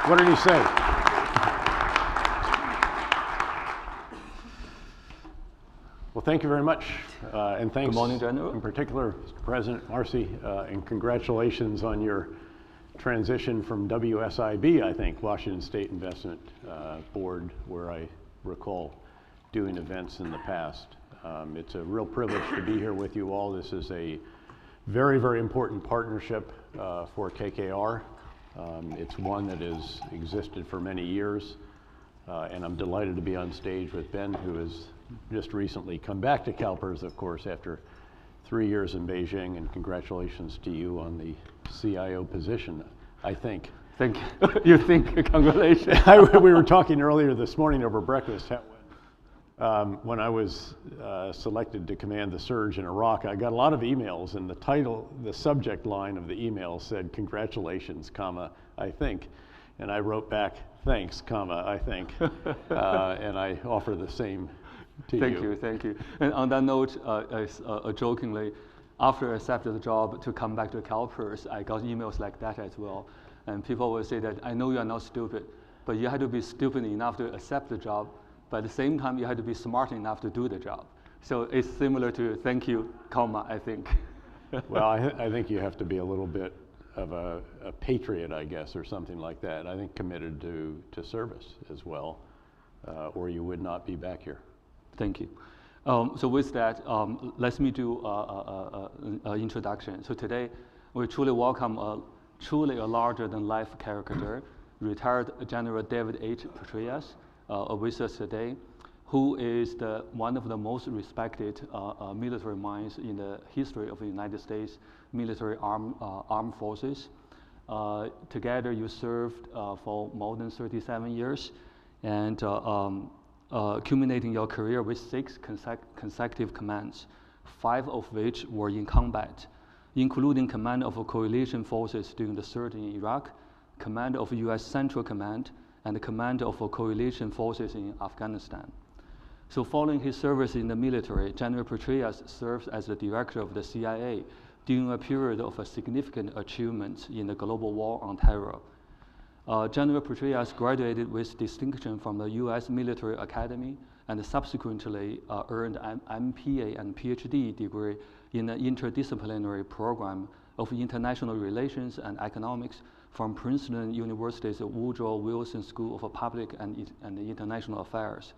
What did he say? Well, thank you very much, and thanks Good morning, General. in particular, Mr. President Marcy, and congratulations on your transition from WSIB, I think, Washington State Investment Board, where I recall doing events in the past. It's a real privilege to be here with you all. This is a very, very important partnership for KKR. It's one that has existed for many years, and I'm delighted to be on stage with Ben, who has just recently come back to CalPERS, of course, after 3 years in Beijing, and congratulations to you on the CIO position, I think. Thank you. You think? Congratulations. We were talking earlier this morning over breakfast when I was selected to command the surge in Iraq. I got a lot of emails, and the subject line of the email said, "Congratulations, comma, I think." And I wrote back, "Thanks, comma, I think." And I offer the same to you. Thank you. And on that note, jokingly, after I accepted the job to come back to CalPERS, I got emails like that as well. And people will say that, "I know you are not stupid, but you had to be stupid enough to accept the job, but at the same time, you had to be smart enough to do the job." So it's similar to "thank you, comma, I think." Well, I think you have to be a little bit of a patriot, I guess, or something like that. I think committed to service as well, or you would not be back here. Thank you. So with that, let me do an introduction. So today, we truly welcome a larger-than-life character, retired General David H. Petraeus, with us today, who is one of the most respected military minds in the history of the United States military armed forces. Together, you served for more than 37 years, and culminating your career with 6 consecutive commands, 5 of which were in combat, including command of coalition forces during the surge in Iraq, command of U.S. Central Command, and the command of coalition forces in Afghanistan. So following his service in the military, General Petraeus serves as the director of the CIA during a period of significant achievements in the global war on terror. General Petraeus graduated with distinction from the U.S. Military Academy and subsequently earned an MPA and PhD degree in an interdisciplinary program of international relations and economics from Princeton University's Woodrow Wilson School of Public and International Affairs.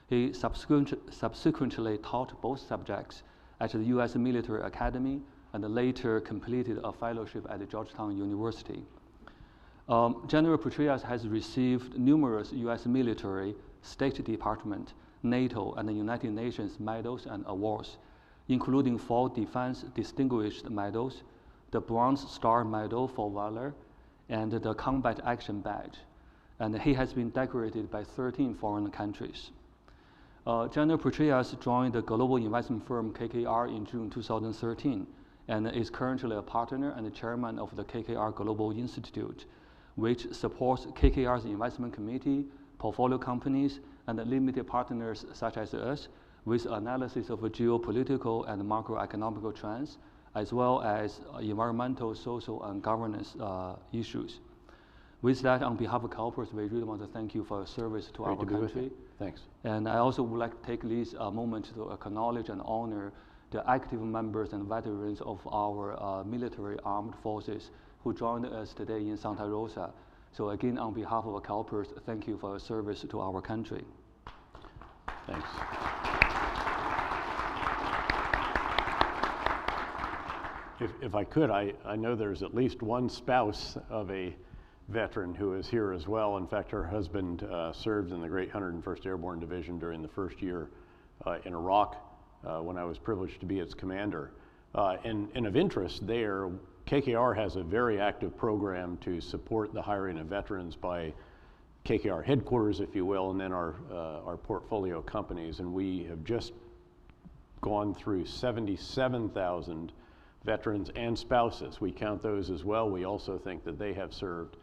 He subsequently taught both subjects at the U.S. Military Academy and later completed a fellowship at Georgetown University. General Petraeus has received numerous U.S. military, State Department, NATO, and the United Nations medals and awards, including 4 Defense Distinguished Medals, the Bronze Star Medal for Valor, and the Combat Action Badge. And he has been decorated by 13 foreign countries. General Petraeus joined the global investment firm KKR in June 2013, and is currently a partner and chairman of the KKR Global Institute, which supports KKR's investment committee, portfolio companies, and limited partners such as us with analysis of geopolitical and macroeconomic trends, as well as environmental, social, and governance issues. With that, on behalf of CalPERS, we really want to thank you for your service to our country. Thanks. And I also would like to take this moment to acknowledge and honor the active members and veterans of our military armed forces who joined us today in Santa Rosa. So again, on behalf of CalPERS, thank you for your service to our country. Thanks. If I could, I know there's at least one spouse of a veteran who is here as well. In fact, her husband served in the Great 101st Airborne Division during the first year in Iraq when I was privileged to be its commander. And of interest there, KKR has a very active program to support the hiring of veterans by KKR headquarters, if you will, and then our portfolio companies. And we have just gone through 77,000 veterans and spouses. We count those as well. We also think that they have served.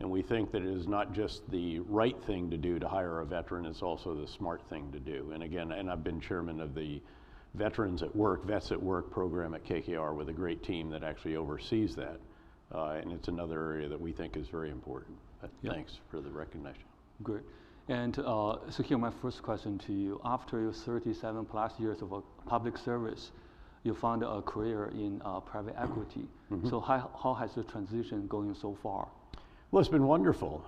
And we think that it is not just the right thing to do to hire a veteran, it's also the smart thing to do. And again, I've been chairman of the Vets at Work program at KKR with a great team that actually oversees that. and it's another area that we think is very important. But thanks for the recognition. Great. And so here my first question to you. After your 37 plus years of public service, you found a career in private equity. So how has the transition going so far? Well, it's been wonderful.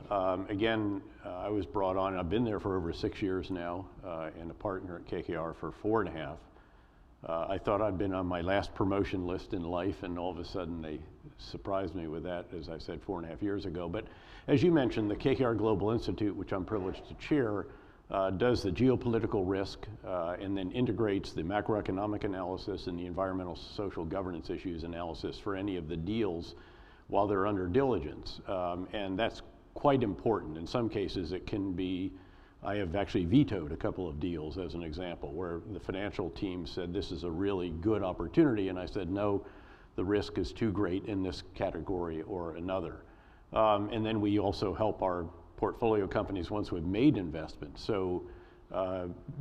Again, I was brought on, I've been there for over 6 years now, and a partner at KKR for 4.5. I thought I'd been on my last promotion list in life, and all of a sudden they surprised me with that, as I said, 4.5 years ago. But as you mentioned, the KKR Global Institute, which I'm privileged to chair, does the geopolitical risk and then integrates the macroeconomic analysis and the environmental social governance issues analysis for any of the deals while they're under diligence. And that's quite important. In some cases it can be, I have actually vetoed a couple of deals as an example, where the financial team said this is a really good opportunity, and I said no, the risk is too great in this category or another. And then we also help our portfolio companies once we've made investments. So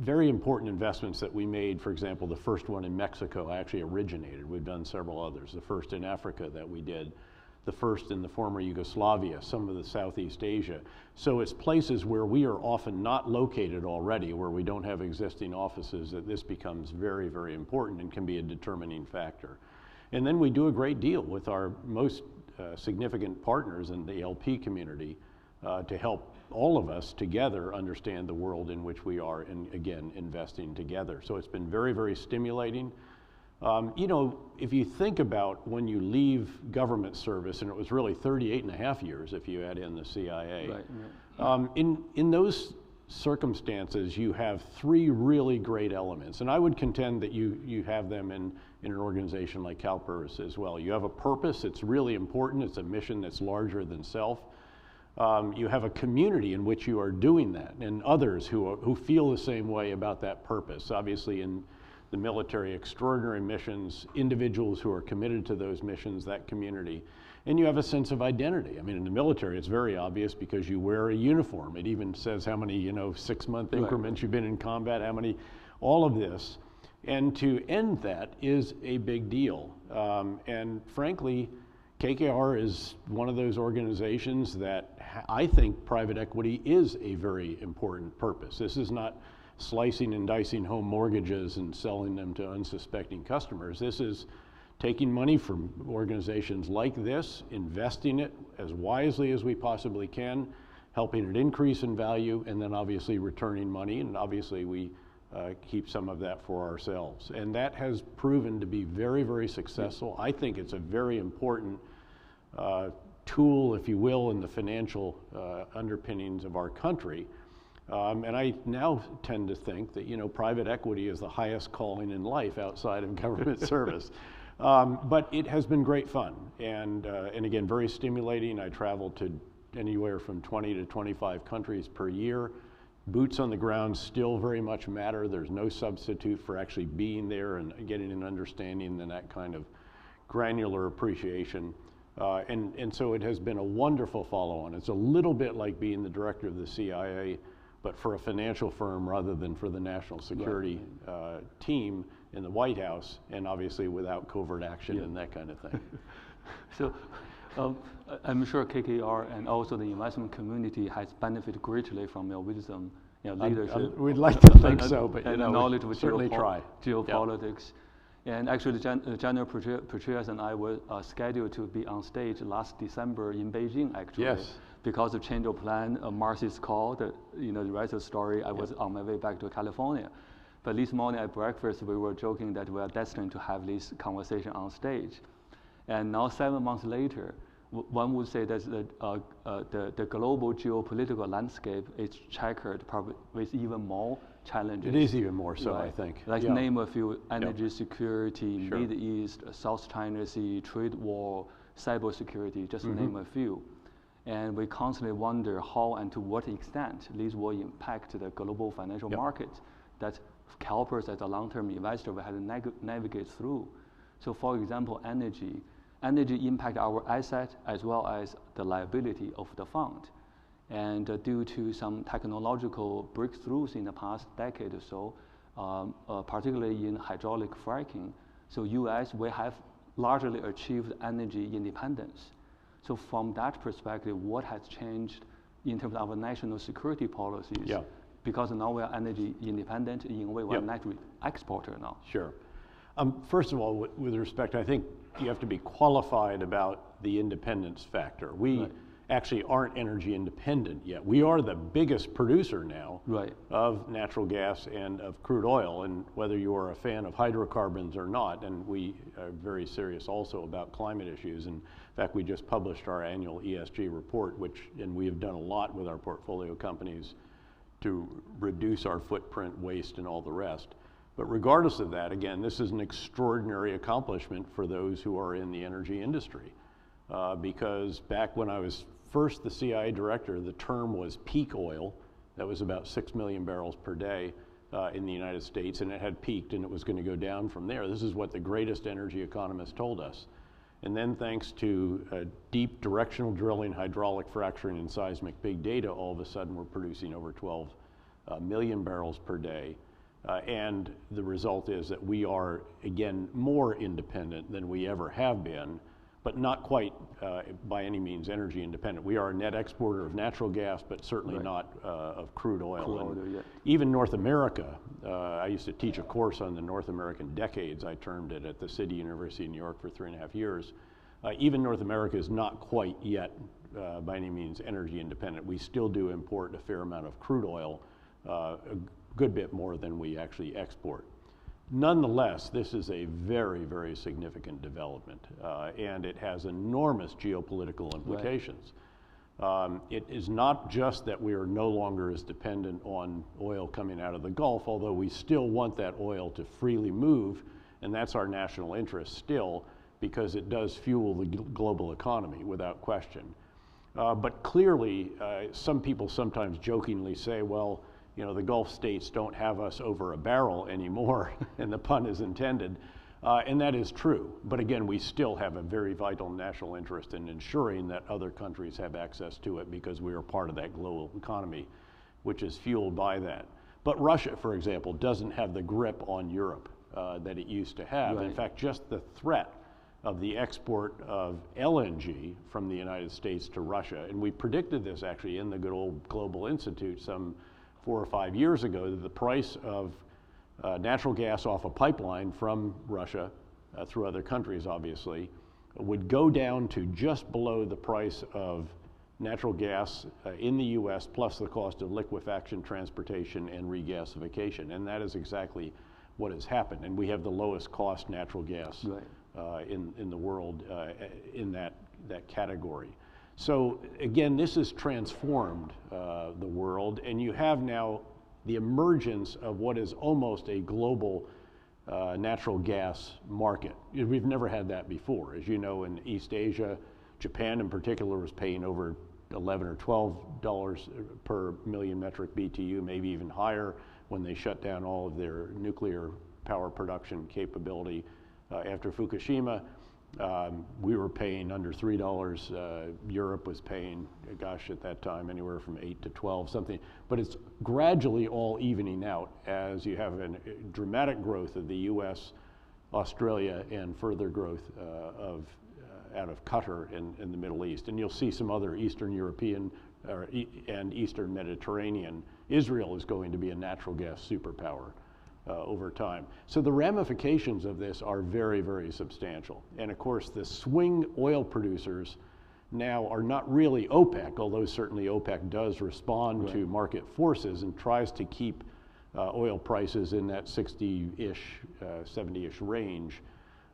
very important investments that we made, for example, the first one in Mexico actually originated. We've done several others. The first in Africa that we did, the first in the former Yugoslavia, some of the Southeast Asia. So it's places where we are often not located already, where we don't have existing offices, that this becomes very, very important and can be a determining factor. And then we do a great deal with our most significant partners in the LP community to help all of us together understand the world in which we are, and again, investing together. So it's been very, very stimulating. You know, if you think about when you leave government service, and it was really 38.5 years if you add in the CIA, Right, yeah. In those circumstances you have 3 really great elements, and I would contend that you have them in an organization like CalPERS as well. You have a purpose, it's really important, it's a mission that's larger than self. You have a community in which you are doing that, and others who feel the same way about that purpose. Obviously in the military, extraordinary missions, individuals who are committed to those missions, that community. And you have a sense of identity. I mean, in the military, it's very obvious because you wear a uniform. It even says how many, 6-month increments you've been in combat, how many, all of this. And to end that is a big deal. And frankly, KKR is one of those organizations that I think private equity is a very important purpose. This is not slicing and dicing home mortgages and selling them to unsuspecting customers. This is taking money from organizations like this, investing it as wisely as we possibly can, helping it increase in value, and then obviously returning money, and obviously we keep some of that for ourselves. And that has proven to be very, very successful. I think it's a very important tool, if you will, in the financial underpinnings of our country. And I now tend to think that, private equity is the highest calling in life outside of government service. But it has been great fun, and again, very stimulating. I travel to anywhere from 20 to 25 countries per year. Boots on the ground still very much matter. There's no substitute for actually being there and getting an understanding and that kind of granular appreciation. And so it has been a wonderful follow-on. It's a little bit like being the director of the CIA, but for a financial firm rather than for the national security team in the White House, and obviously without covert action and that kind of thing. So I'm sure KKR and also the investment community has benefited greatly from your wisdom, leadership. We'd like to think so, but and knowledge of certainly try. Geopolitics. Yeah. And actually, General Petraeus and I were scheduled to be on stage last December in Beijing, actually. Yes. Because of change of plan, Marcy's call, the rest of the story, I was on my way back to California. But this morning at breakfast, we were joking that we are destined to have this conversation on stage. And now 7 months later, one would say that the global geopolitical landscape is checkered probably with even more challenges. It is even more so, right? I think. Like name a few: energy security, Middle East, South China Sea, trade war, cybersecurity, just to name a few. And we constantly wonder how and to what extent these will impact the global financial markets that CalPERS as a long-term investor will have to navigate through. So for example, energy impact our asset as well as the liability of the fund. And due to some technological breakthroughs in the past decade or so, particularly in hydraulic fracking, so US, we have largely achieved energy independence. So from that perspective, what has changed in terms of our national security policies? Yeah. Because now we are energy independent, in a way we're a net exporter now. Sure. First of all, with respect, I think you have to be qualified about the independence factor. We actually aren't energy independent yet. We are the biggest producer now of natural gas and of crude oil, and whether you are a fan of hydrocarbons or not, and we are very serious also about climate issues. And in fact, we just published our annual ESG report, and we have done a lot with our portfolio companies to reduce our footprint, waste, and all the rest. But regardless of that, again, this is an extraordinary accomplishment for those who are in the energy industry. Because back when I was first the CIA director, the term was peak oil. That was about 6 million barrels per day in the United States, and it had peaked and it was going to go down from there. This is what the greatest energy economists told us. And then thanks to deep directional drilling, hydraulic fracturing, and seismic big data, all of a sudden we're producing over 12 million barrels per day. And the result is that we are, again, more independent than we ever have been, but not quite by any means energy independent. We are a net exporter of natural gas, but certainly not of crude oil. Even North America, I used to teach a course on the North American decades, I termed it, at the City University of New York for 3.5 years. Even North America is not quite yet by any means energy independent. We still do import a fair amount of crude oil, a good bit more than we actually export. Nonetheless, this is a very, very significant development, and it has enormous geopolitical implications. It is not just that we are no longer as dependent on oil coming out of the Gulf, although we still want that oil to freely move, and that's our national interest still, because it does fuel the global economy without question. But clearly, some people sometimes jokingly say, well, you know, the Gulf states don't have us over a barrel anymore, and the pun is intended. And that is true. But again, we still have a very vital national interest in ensuring that other countries have access to it because we are part of that global economy, which is fueled by that. But Russia, for example, doesn't have the grip on Europe that it used to have. In fact, just the threat of the export of LNG from the United States to Russia, and we predicted this actually in the good old Global Institute some 4 or 5 years ago, that the price of natural gas off a pipeline from Russia, through other countries obviously, would go down to just below the price of natural gas in the US, plus the cost of liquefaction, transportation, and regasification. And that is exactly what has happened. And we have the lowest cost natural gas in the world in that category. So again, this has transformed the world, and you have now the emergence of what is almost a global natural gas market. We've never had that before. As you know, in East Asia, Japan in particular was paying over $11 or $12 per million metric BTU, maybe even higher, when they shut down all of their nuclear power production capability after Fukushima. We were paying under $3. Europe was paying, gosh, at that time, anywhere from 8 to 12, something. But it's gradually all evening out as you have a dramatic growth of the US, Australia, and further growth out of Qatar in the Middle East. And you'll see some other Eastern European and Eastern Mediterranean. Israel is going to be a natural gas superpower over time. So the ramifications of this are very, very substantial. And of course, the swing oil producers now are not really OPEC, although certainly OPEC does respond to market forces and tries to keep oil prices in that 60-ish, 70-ish range.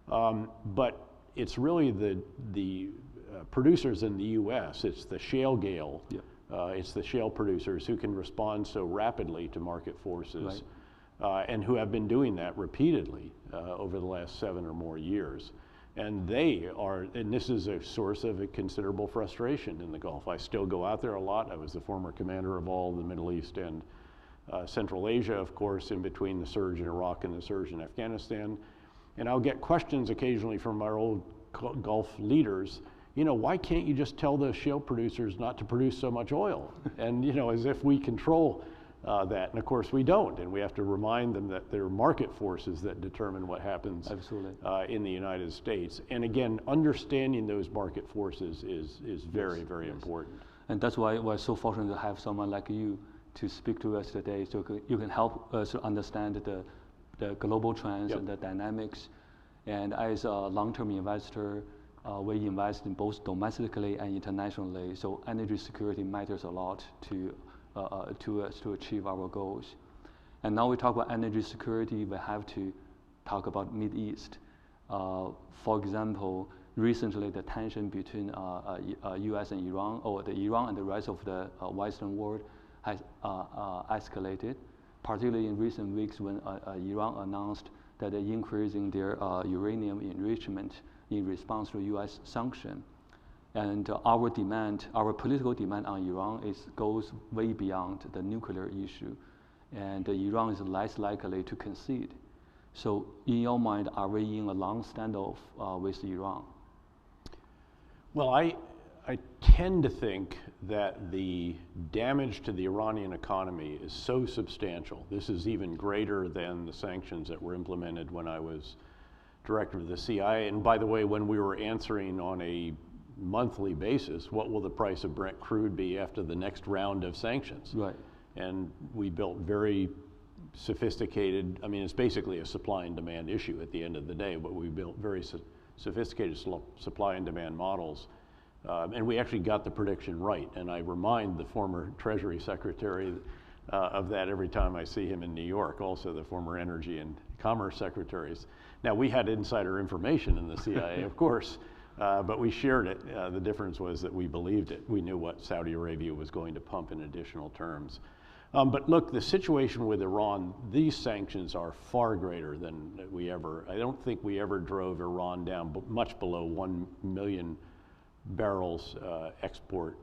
But it's really the producers in the US, it's the shale gale, it's the shale producers who can respond so rapidly to market forces. And who have been doing that repeatedly over the last 7 or more years. And this is a source of a considerable frustration in the Gulf. I still go out there a lot. I was the former commander of all the Middle East and Central Asia, of course, in between the surge in Iraq and the surge in Afghanistan. And I'll get questions occasionally from our old Gulf leaders, you know, why can't you just tell the shale producers not to produce so much oil? And, you know, as if we control that. And of course we don't, and we have to remind them that there are market forces that determine what happens Absolutely. In the United States. And again, understanding those market forces is very, very important. And that's why we're so fortunate to have someone like you to speak to us today, so you can help us understand the global trends and the dynamics. And as a long-term investor, we invest in both domestically and internationally, so energy security matters a lot to us to achieve our goals. And now we talk about energy security, we have to talk about Mideast. For example, recently the tension between US and Iran, or the Iran and the rest of the Western world has escalated, particularly in recent weeks when Iran announced that they're increasing their uranium enrichment in response to US sanction. And our political demand on Iran goes way beyond the nuclear issue, and Iran is less likely to concede. So in your mind, are we in a long standoff with Iran? Well, I tend to think that the damage to the Iranian economy is so substantial. This is even greater than the sanctions that were implemented when I was director of the CIA. And by the way, when we were answering on a monthly basis, what will the price of Brent crude be after the next round of sanctions? Right. And we built very sophisticated, I mean, it's basically a supply and demand issue at the end of the day, but we built very sophisticated supply and demand models. And we actually got the prediction right. And I remind the former Treasury Secretary of that every time I see him in New York, also the former Energy and Commerce Secretaries. Now, we had insider information in the CIA, of course, but we shared it. The difference was that we believed it. We knew what Saudi Arabia was going to pump in additional terms. But look, the situation with Iran, these sanctions are far greater than I don't think we ever drove Iran down much below 1 million barrels export.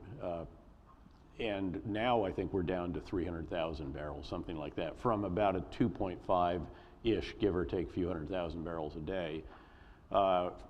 And now I think we're down to 300,000 barrels, something like that, from about a 2.5-ish, give or take a few 100,000 barrels a day,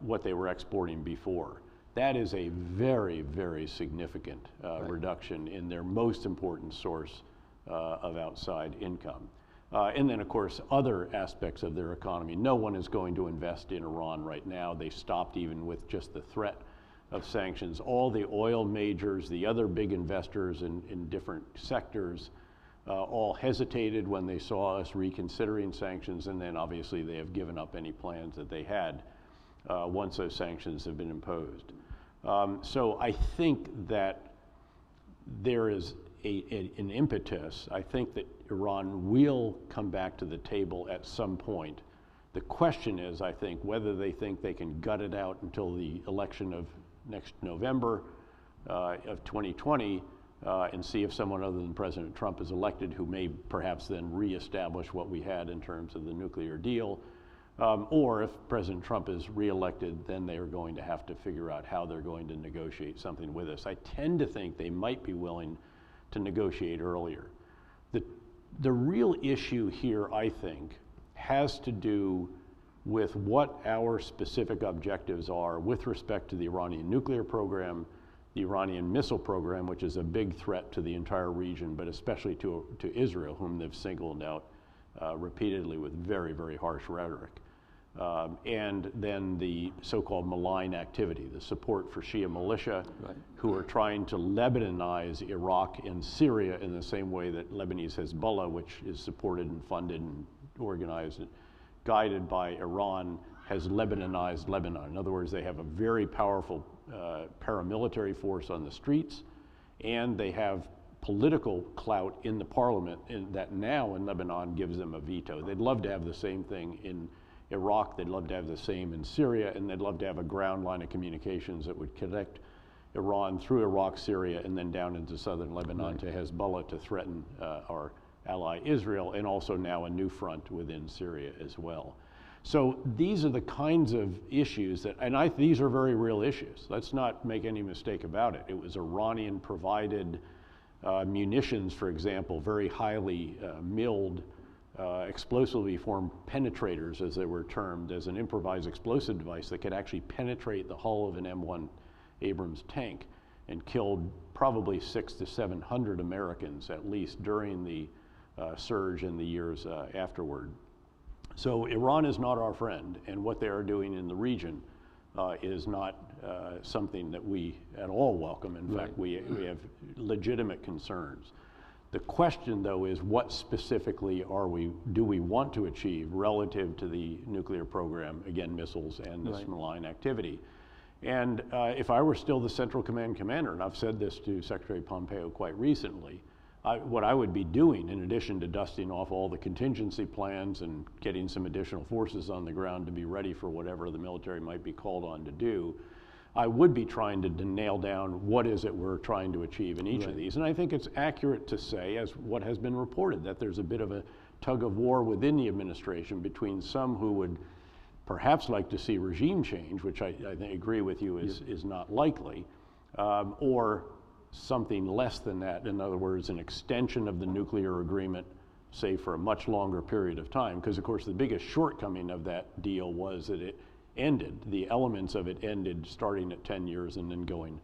what they were exporting before. That is a very, very significant reduction in their most important source of outside income. And then, of course, other aspects of their economy. No one is going to invest in Iran right now. They stopped even with just the threat of sanctions. All the oil majors, the other big investors in different sectors, all hesitated when they saw us reconsidering sanctions, and then obviously they have given up any plans that they had once those sanctions have been imposed. So I think that there is an impetus. I think that Iran will come back to the table at some point. The question is, I think, whether they think they can gut it out until the election of next November of 2020 and see if someone other than President Trump is elected, who may perhaps then reestablish what we had in terms of the nuclear deal. Or if President Trump is reelected, then they are going to have to figure out how they're going to negotiate something with us. I tend to think they might be willing to negotiate earlier. The real issue here, I think, has to do with what our specific objectives are with respect to the Iranian nuclear program, the Iranian missile program, which is a big threat to the entire region, but especially to Israel, whom they've singled out repeatedly with very, very harsh rhetoric. And then the so-called malign activity, the support for Shia militia, who are trying to Lebanonize Iraq and Syria in the same way that Lebanese Hezbollah, which is supported and funded and organized and guided by Iran, has Lebanonized Lebanon. In other words, they have a very powerful paramilitary force on the streets, and they have political clout in the parliament that now in Lebanon gives them a veto. They'd love to have the same thing in Iraq, they'd love to have the same in Syria, and they'd love to have a ground line of communications that would connect Iran through Iraq, Syria, and then down into southern Lebanon to Hezbollah to threaten our ally Israel, and also now a new front within Syria as well. So these are the kinds of issues that, and these are very real issues. Let's not make any mistake about it. It was Iranian provided munitions, for example, very highly milled, explosively formed penetrators, as they were termed, as an improvised explosive device that could actually penetrate the hull of an M1 Abrams tank and killed probably 600 to 700 Americans at least during the surge in the years afterward. So Iran is not our friend, and what they are doing in the region is not something that we at all welcome. In fact, we have legitimate concerns. The question, though, is what specifically do we want to achieve relative to the nuclear program, again, missiles and this malign activity? And if I were still the Central Command commander, and I've said this to Secretary Pompeo quite recently, what I would be doing, in addition to dusting off all the contingency plans and getting some additional forces on the ground to be ready for whatever the military might be called on to do, I would be trying to nail down what is it we're trying to achieve in each of these. And I think it's accurate to say, as what has been reported, that there's a bit of a tug of war within the administration between some who would perhaps like to see regime change, which I agree with you is not likely, or something less than that. In other words, an extension of the nuclear agreement, say for a much longer period of time, because of course the biggest shortcoming of that deal was that it ended, the elements of it ended starting at 10 years and then going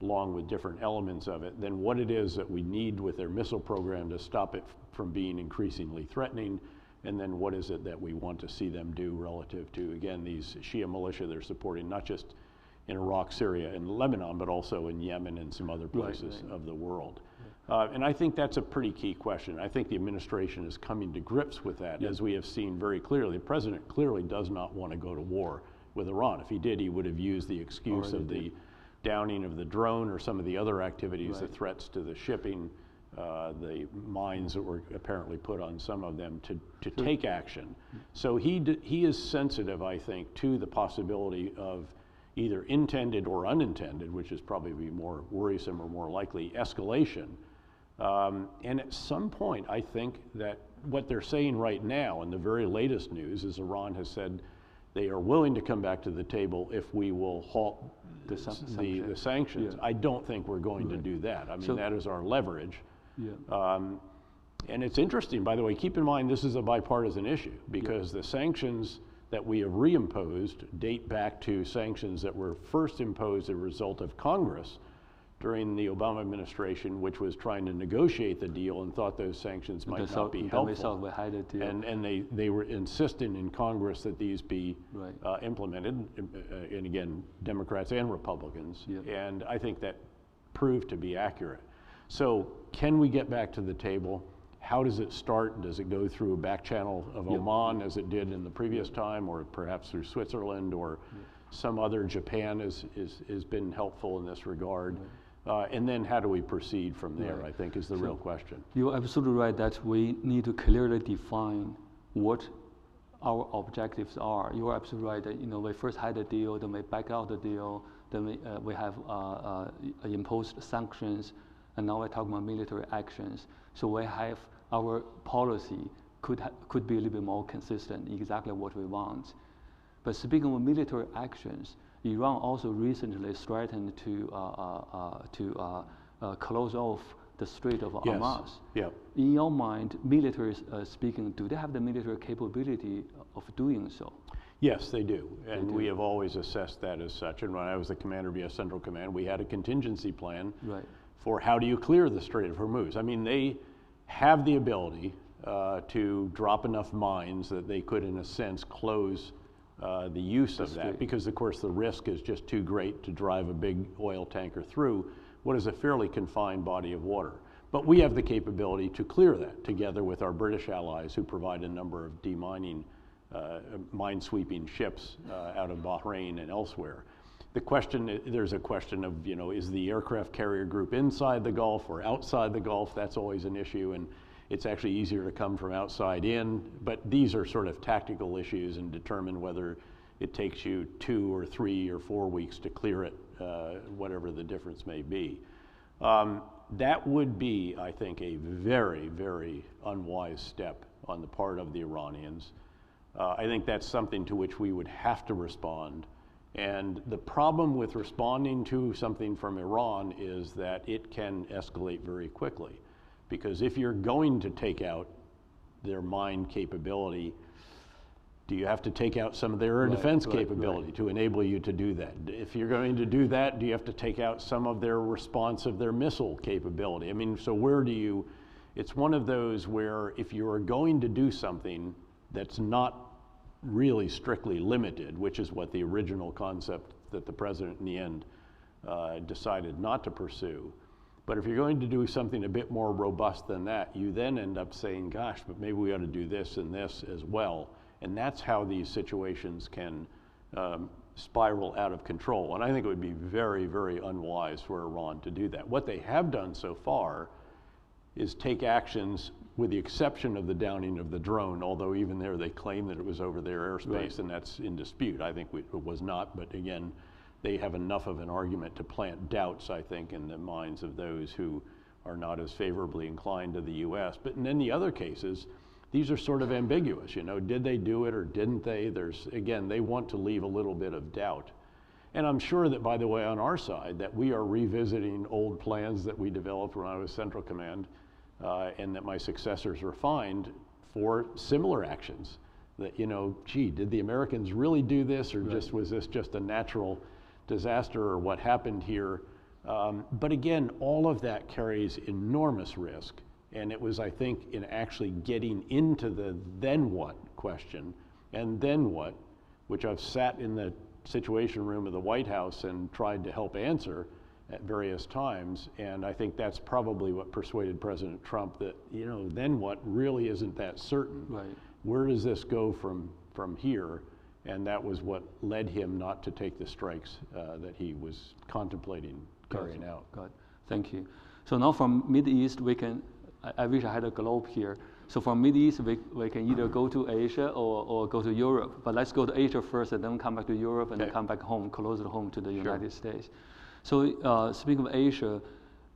along with different elements of it, then what it is that we need with their missile program to stop it from being increasingly threatening, and then what is it that we want to see them do relative to, again, these Shia militia they're supporting, not just in Iraq, Syria, and Lebanon, but also in Yemen and some other places of the world. And I think that's a pretty key question. I think the administration is coming to grips with that, as we have seen very clearly. The president clearly does not want to go to war with Iran. If he did, he would have used the excuse of the downing of the drone or some of the other activities, the threats to the shipping, the mines that were apparently put on some of them to take action. So he is sensitive, I think, to the possibility of either intended or unintended, which is probably more worrisome or more likely, escalation. And at some point, I think that what they're saying right now, and the very latest news, is Iran has said they are willing to come back to the table if we will halt the sanctions. I don't think we're going to do that. I mean, that is our leverage. And it's interesting, by the way, keep in mind this is a bipartisan issue, because the sanctions that we have reimposed date back to sanctions that were first imposed as a result of Congress during the Obama administration, which was trying to negotiate the deal and thought those sanctions might not be helpful. And they were insisting in Congress that these be implemented, and again, Democrats and Republicans. And I think that proved to be accurate. So can we get back to the table? How does it start? Does it go through a back channel of Oman as it did in the previous time, or perhaps through Switzerland, or some other? Japan has been helpful in this regard. And then how do we proceed from there, I think is the real question. You're absolutely right that we need to clearly define what our objectives are. You're absolutely right that we first had a deal, then we back out the deal, then we have imposed sanctions, and now we're talking about military actions. So we have our policy could be a little bit more consistent, exactly what we want. But speaking of military actions, Iran also recently threatened to close off the Strait of Hormuz. In your mind, military speaking, do they have the military capability of doing so? Yes, they do. And we have always assessed that as such. And when I was the commander of U.S. Central Command, we had a contingency plan for how do you clear the Strait of Hormuz. I mean, they have the ability to drop enough mines that they could, in a sense, close the use of that, because of course the risk is just too great to drive a big oil tanker through what is a fairly confined body of water. But we have the capability to clear that, together with our British allies who provide a number of demining, mine-sweeping ships out of Bahrain and elsewhere. There's a question of, is the aircraft carrier group inside the Gulf or outside the Gulf? That's always an issue, and it's actually easier to come from outside in. But these are sort of tactical issues and determine whether it takes you 2 or 3 or 4 weeks to clear it, whatever the difference may be. That would be, I think, a very, very unwise step on the part of the Iranians. I think that's something to which we would have to respond. And the problem with responding to something from Iran is that it can escalate very quickly. Because if you're going to take out their mine capability, do you have to take out some of their air defense capability to enable you to do that? If you're going to do that, do you have to take out some of their response of their missile capability? I mean, so where do you it's one of those where if you are going to do something that's not really strictly limited, which is what the original concept that the president in the end decided not to pursue, but if you're going to do something a bit more robust than that, you then end up saying, gosh, but maybe we ought to do this and this as well. And that's how these situations can spiral out of control. And I think it would be very, very unwise for Iran to do that. What they have done so far is take actions, with the exception of the downing of the drone, although even there they claim that it was over their airspace, right, and that's in dispute. I think it was not, but again, they have enough of an argument to plant doubts, I think, in the minds of those who are not as favorably inclined to the US. But in the other cases, these are sort of ambiguous, you know, did they do it or didn't they? Again, they want to leave a little bit of doubt. And I'm sure that, by the way, on our side, that we are revisiting old plans that we developed when I was Central Command, and that my successors refined for similar actions. That, you know, gee, did the Americans really do this, or right, was this just a natural disaster, or what happened here? But again, all of that carries enormous risk. And it was, I think, in actually getting into the then what question, and then what, which I've sat in the Situation Room of the White House and tried to help answer at various times. And I think that's probably what persuaded President Trump that, you know, then what really isn't that certain. Right. Where does this go from here? And that was what led him not to take the strikes that he was contemplating carrying out. Got it. Thank you. So now from Mideast, I wish I had a globe here. So from Mideast, we can either go to Asia or go to Europe. But let's go to Asia first, and then come back to Europe, and then come back home, closer to home to the United States. So speaking of Asia,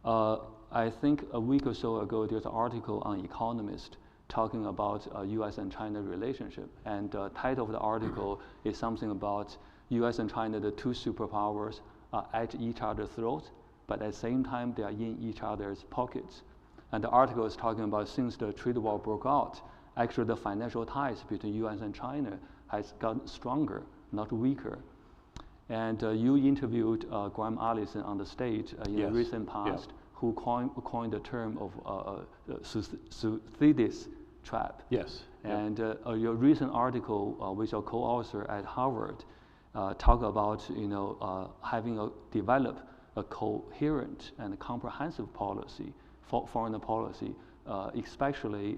I think a week or so ago, there's an article on Economist talking about US and China relationship. And the title of the article is something about US and China, the two superpowers, are at each other's throats, but at the same time, they are in each other's pockets. And the article is talking about, since the trade war broke out, actually the financial ties between US and China has gotten stronger, not weaker. And you interviewed Graham Allison on the stage in the recent past, who coined the term of Thucydides trap. Yes. And your recent article with your co-author at Harvard talk about, you know, develop a coherent and comprehensive policy, foreign policy, especially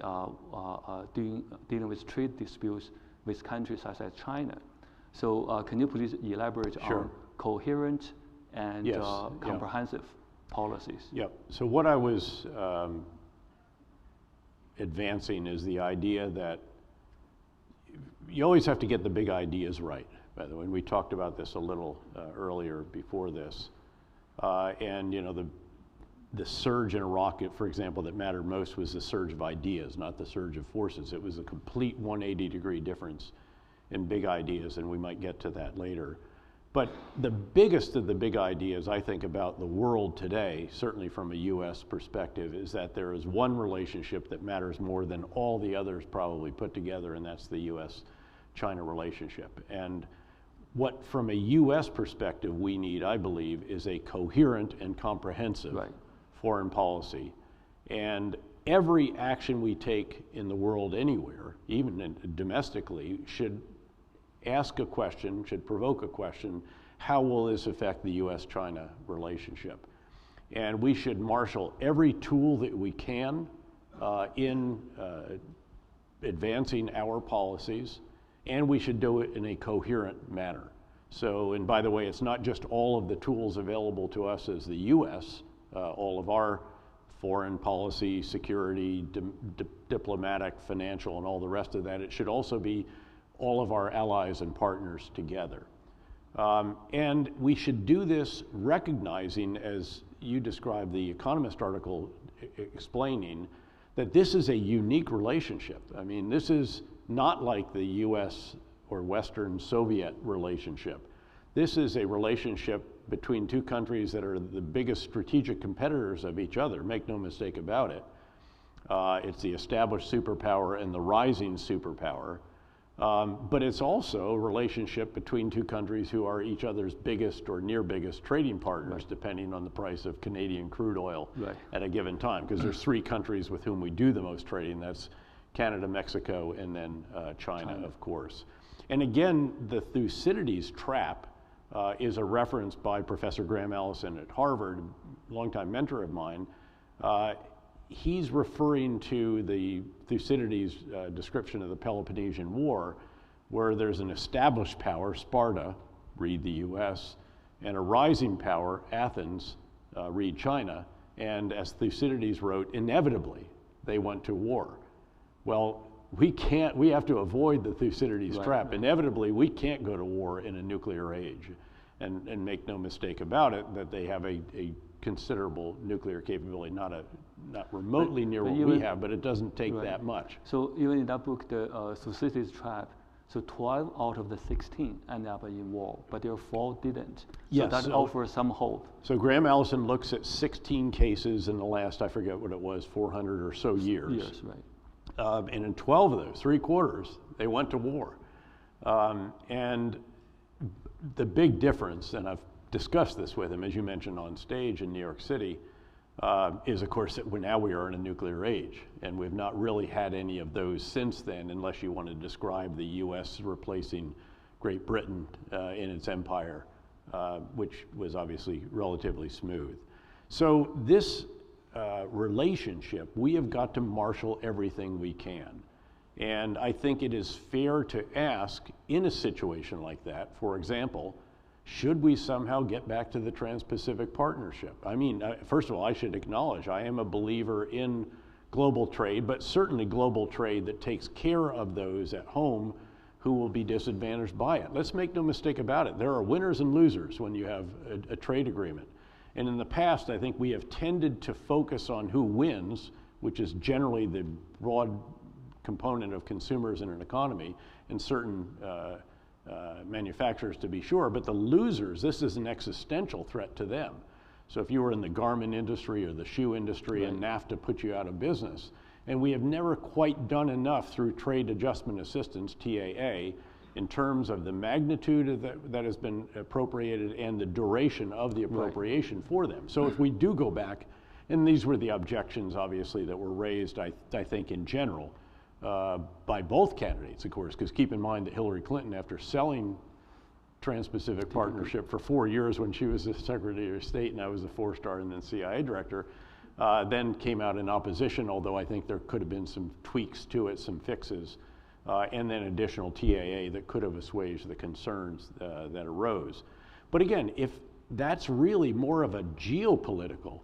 dealing with trade disputes with countries such as China. So can you please elaborate on coherent and comprehensive policies? Yep. So what I was advancing is the idea that you always have to get the big ideas right, by the way. And we talked about this a little earlier before this. And you know, the surge in Iraq, for example, that mattered most was the surge of ideas, not the surge of forces. It was a complete 180-degree difference in big ideas, and we might get to that later. But the biggest of the big ideas, I think, about the world today, certainly from a US perspective, is that there is one relationship that matters more than all the others probably put together, and that's the US-China relationship. And what, from a US perspective, we need, I believe, is a coherent and comprehensive foreign policy. And every action we take in the world anywhere, even domestically, should ask a question, should provoke a question: how will this affect the US-China relationship? And we should marshal every tool that we can in advancing our policies, and we should do it in a coherent manner. So, and by the way, it's not just all of the tools available to us as the US, all of our foreign policy, security, diplomatic, financial, and all the rest of that. It should also be all of our allies and partners together. And we should do this recognizing, as you described the Economist article explaining, that this is a unique relationship. I mean, this is not like the US or Western Soviet relationship. This is a relationship between two countries that are the biggest strategic competitors of each other, make no mistake about it. It's the established superpower and the rising superpower. But it's also a relationship between two countries who are each other's biggest or near biggest trading partners, depending on the price of Canadian crude oil at a given time. Because there's 3 countries with whom we do the most trading. That's Canada, Mexico, and then China, of course. And again, the Thucydides trap is a reference by Professor Graham Allison at Harvard, a longtime mentor of mine. He's referring to the Thucydides description of the Peloponnesian War, where there's an established power, Sparta, read the US, and a rising power, Athens, read China, and as Thucydides wrote, inevitably they went to war. Well, we have to avoid the Thucydides trap. Inevitably, we can't go to war in a nuclear age. And make no mistake about it, that they have a considerable nuclear capability, not remotely near what we have, but it doesn't take that much. So even in that book, the Thucydides trap, so 12 out of the 16 ended up in war, but there are 4 didn't. Yes, so that offers some hope. So Graham Allison looks at 16 cases in the last, I forget what it was, 400 or so years. Years, right. And in 12 of those, 3/4, they went to war. And the big difference, and I've discussed this with him, as you mentioned on stage in New York City, is of course that now we are in a nuclear age, and we've not really had any of those since then, unless you want to describe the US replacing Great Britain in its empire, which was obviously relatively smooth. So this relationship, we have got to marshal everything we can. And I think it is fair to ask, in a situation like that, for example, should we somehow get back to the Trans-Pacific Partnership? I mean, first of all, I should acknowledge I am a believer in global trade, but certainly global trade that takes care of those at home who will be disadvantaged by it. Let's make no mistake about it. There are winners and losers when you have a trade agreement. And in the past, I think we have tended to focus on who wins, which is generally the broad component of consumers in an economy, and certain manufacturers to be sure, but the losers, this is an existential threat to them. So if you were in the garment industry or the shoe industry and NAFTA put you out of business, and we have never quite done enough through Trade Adjustment Assistance, TAA, in terms of the magnitude that has been appropriated and the duration of the appropriation for them. So if we do go back, and these were the objections obviously that were raised, I think in general, by both candidates, of course, because keep in mind that Hillary Clinton, after selling Trans-Pacific Partnership for 4 years when she was the Secretary of State and I was the 4-star and then CIA director, then came out in opposition, although I think there could have been some tweaks to it, some fixes, and then additional TAA that could have assuaged the concerns that arose. But again, if that's really more of a geopolitical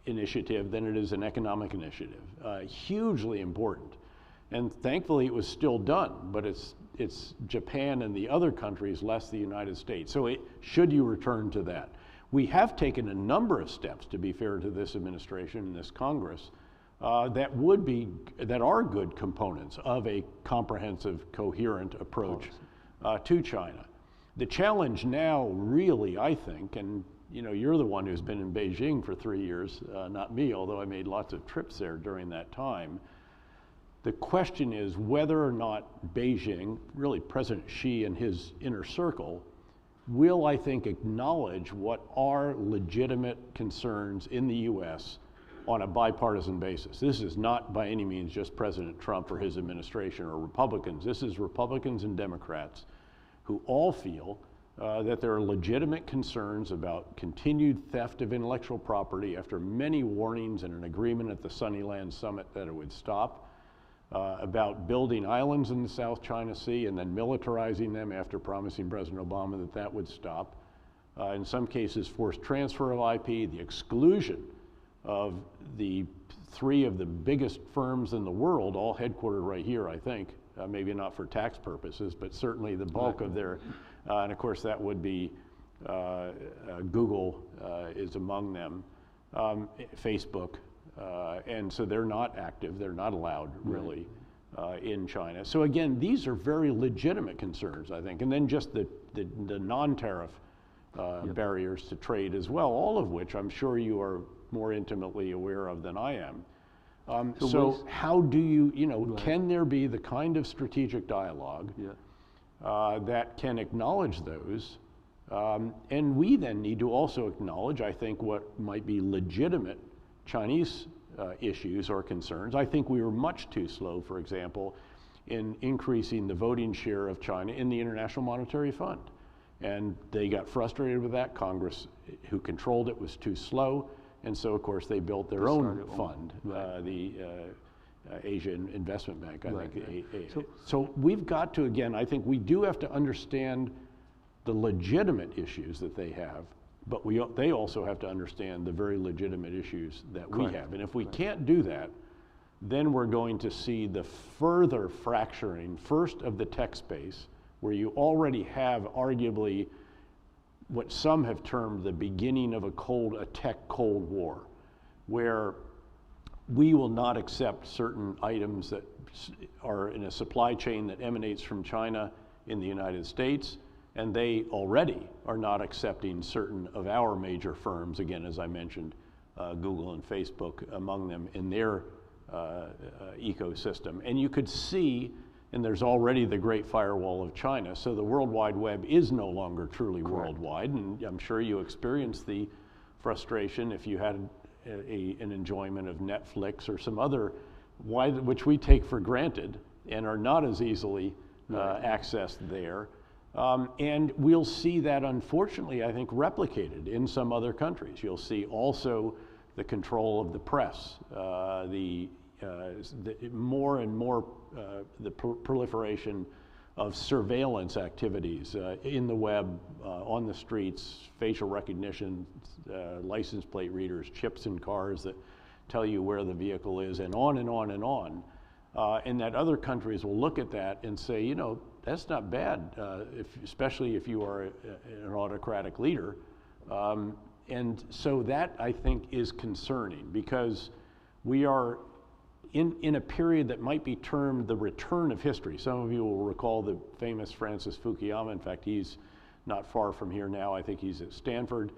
initiative than it is an economic initiative, hugely important. And thankfully it was still done, but it's Japan and the other countries, less the United States. So should you return to that? We have taken a number of steps, to be fair to this administration and this Congress, that are good components of a comprehensive, coherent approach to China. The challenge now really, I think, and you know, you're the one who's been in Beijing for 3 years, not me, although I made lots of trips there during that time. The question is whether or not Beijing, really President Xi and his inner circle, will, I think, acknowledge what are legitimate concerns in the US on a bipartisan basis. This is not by any means just President Trump or his administration or Republicans. This is Republicans and Democrats who all feel that there are legitimate concerns about continued theft of intellectual property after many warnings and an agreement at the Sunnyland Summit that it would stop, about building islands in the South China Sea and then militarizing them after promising President Obama that that would stop, in some cases forced transfer of IP, the exclusion of the 3 of the biggest firms in the world, all headquartered right here, I think, maybe not for tax purposes, but certainly the bulk of their, and of course that would be Google is among them, Facebook, and so they're not active, they're not allowed really in China. So again, these are very legitimate concerns, I think, and then just the non-tariff barriers to trade as well, all of which I'm sure you are more intimately aware of than I am. So how do you, can there be the kind of strategic dialogue that can acknowledge those? And we then need to also acknowledge, I think, what might be legitimate Chinese issues or concerns. I think we were much too slow, for example, in increasing the voting share of China in the International Monetary Fund. And they got frustrated with that. Congress, who controlled it, was too slow. And so, of course, they built their own fund, the Asian Investment Bank, I think. So we've got to, again, I think we do have to understand the legitimate issues that they have, but they also have to understand the very legitimate issues that we have. And if we can't do that, then we're going to see the further fracturing, first of the tech space, where you already have arguably what some have termed the beginning of a tech Cold War, where we will not accept certain items that are in a supply chain that emanates from China in the United States, and they already are not accepting certain of our major firms, again, as I mentioned, Google and Facebook among them, in their ecosystem. And you could see, and there's already the Great Firewall of China, so the World Wide Web is no longer truly worldwide, and I'm sure you experienced the frustration if you had an enjoyment of Netflix or some other, which we take for granted and are not as easily accessed there. And we'll see that, unfortunately, I think, replicated in some other countries. You'll see also the control of the press, the more and more the proliferation of surveillance activities in the web, on the streets, facial recognition, license plate readers, chips in cars that tell you where the vehicle is, and on and on and on. And that other countries will look at that and say, that's not bad, especially if you are an autocratic leader. And so that, I think, is concerning, because we are in a period that might be termed the return of history. Some of you will recall the famous Francis Fukuyama. In fact, he's not far from here now. I think he's at Stanford.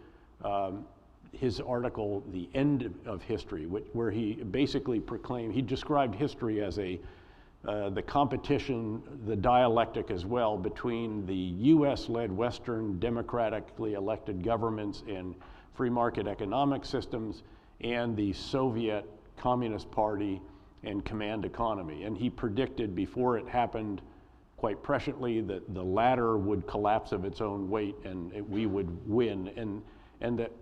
His article, The End of History, where he basically proclaimed, he described history as the competition, the dialectic as well, between the US-led Western democratically elected governments and free market economic systems and the Soviet Communist Party and command economy. And he predicted before it happened quite presciently that the latter would collapse of its own weight and we would win.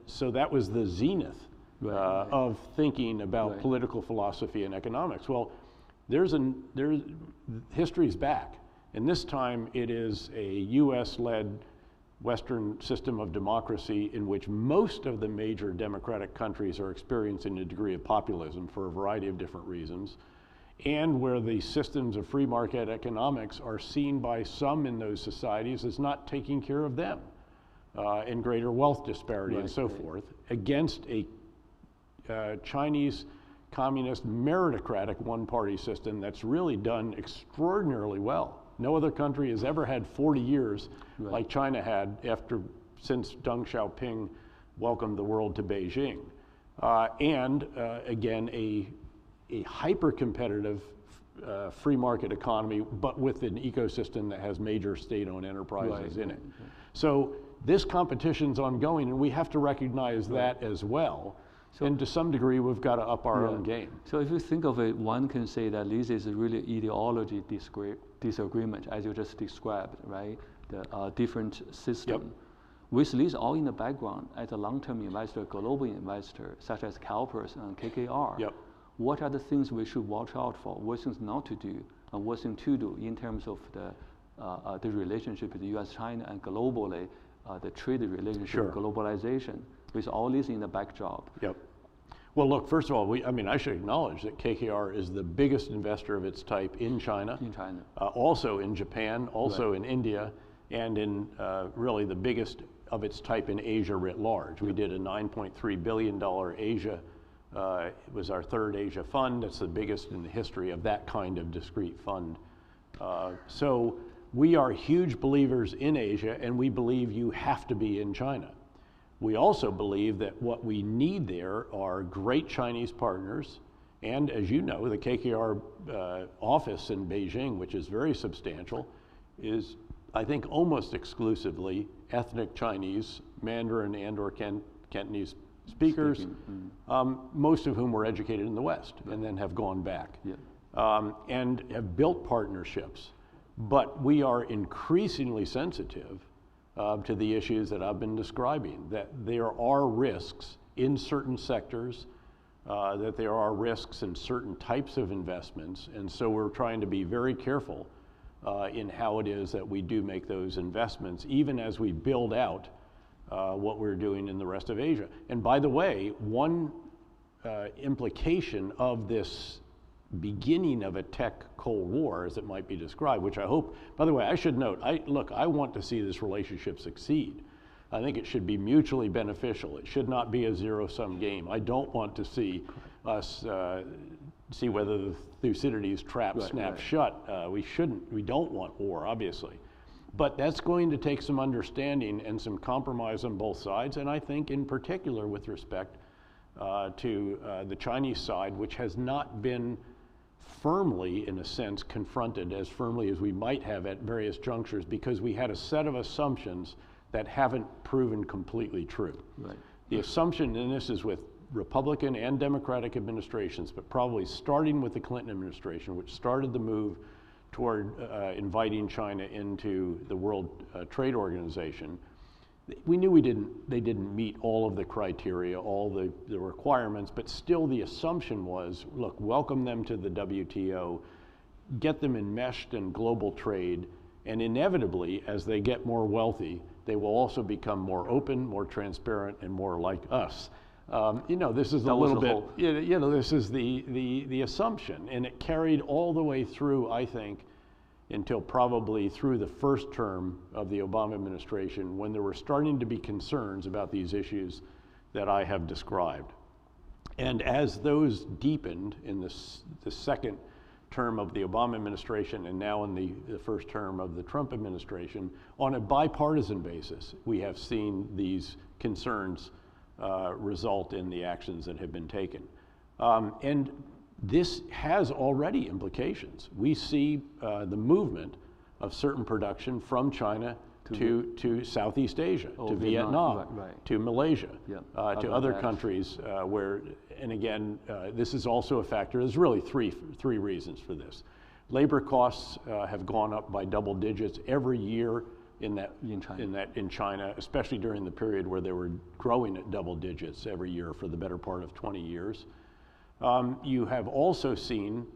So that was the zenith of thinking about political philosophy and economics. Well, history's back, and this time it is a US-led Western system of democracy in which most of the major democratic countries are experiencing a degree of populism for a variety of different reasons, and where the systems of free market economics are seen by some in those societies as not taking care of them, and greater wealth disparity and so forth, against a Chinese communist meritocratic one-party system that's really done extraordinarily well. No other country has ever had 40 years like China had since Deng Xiaoping welcomed the world to Beijing. Again, a hyper-competitive free market economy, but with an ecosystem that has major state-owned enterprises in it. So this competition's ongoing, and we have to recognize that as well. And to some degree, we've got to up our own game. So if you think of it, one can say that this is really ideology disagreement, as you just described, right? The different system. With this all in the background, as a long-term investor, global investor, such as CalPERS and KKR, what are the things we should watch out for? What things not to do, and what things to do in terms of the relationship with the U.S., China, and globally, the trade relationship, globalization, with all this in the backdrop? Well, look, first of all, I should acknowledge that KKR is the biggest investor of its type in China. Also in Japan, also in India, and in really the biggest of its type in Asia writ large. We did a $9.3 billion Asia, it was our third Asia fund. It's the biggest in the history of that kind of discrete fund. So we are huge believers in Asia, and we believe you have to be in China. We also believe that what we need there are great Chinese partners And as you know, the KKR office in Beijing, which is very substantial, is, I think, almost exclusively ethnic Chinese, Mandarin and/or Cantonese speakers, most of whom were educated in the West and then have gone back and have built partnerships. But we are increasingly sensitive to the issues that I've been describing, that there are risks in certain sectors, that there are risks in certain types of investments, and so we're trying to be very careful in how it is that we do make those investments, even as we build out what we're doing in the rest of Asia. And by the way, one implication of this beginning of a tech Cold War, as it might be described, which I hope, by the way, I should note, I want to see this relationship succeed. I think it should be mutually beneficial. It should not be a zero-sum game. I don't want to see us see whether the Thucydides trap snaps shut. We don't want war, obviously. But that's going to take some understanding and some compromise on both sides, and I think in particular with respect to the Chinese side, which has not been firmly, in a sense, confronted as firmly as we might have at various junctures, because we had a set of assumptions that haven't proven completely true. Right. The assumption, and this is with Republican and Democratic administrations, but probably starting with the Clinton administration, which started the move toward inviting China into the World Trade Organization, we knew they didn't meet all of the criteria, all the requirements, but still the assumption was, look, welcome them to the WTO, get them enmeshed in global trade, and inevitably, as they get more wealthy, they will also become more open, more transparent, and more like us. This is a little bit, this is the assumption, and it carried all the way through, I think, until probably through the first term of the Obama administration, when there were starting to be concerns about these issues that I have described. And as those deepened in the second term of the Obama administration and now in the first term of the Trump administration, on a bipartisan basis, we have seen these concerns result in the actions that have been taken. And this has already implications. We see the movement of certain production from China to Southeast Asia, to Vietnam, to Malaysia, to other countries where, and again, this is also a factor. There's really three reasons for this. Labor costs have gone up by double digits every year in China, especially during the period where they were growing at double digits every year for the better part of 20 years. You have also seen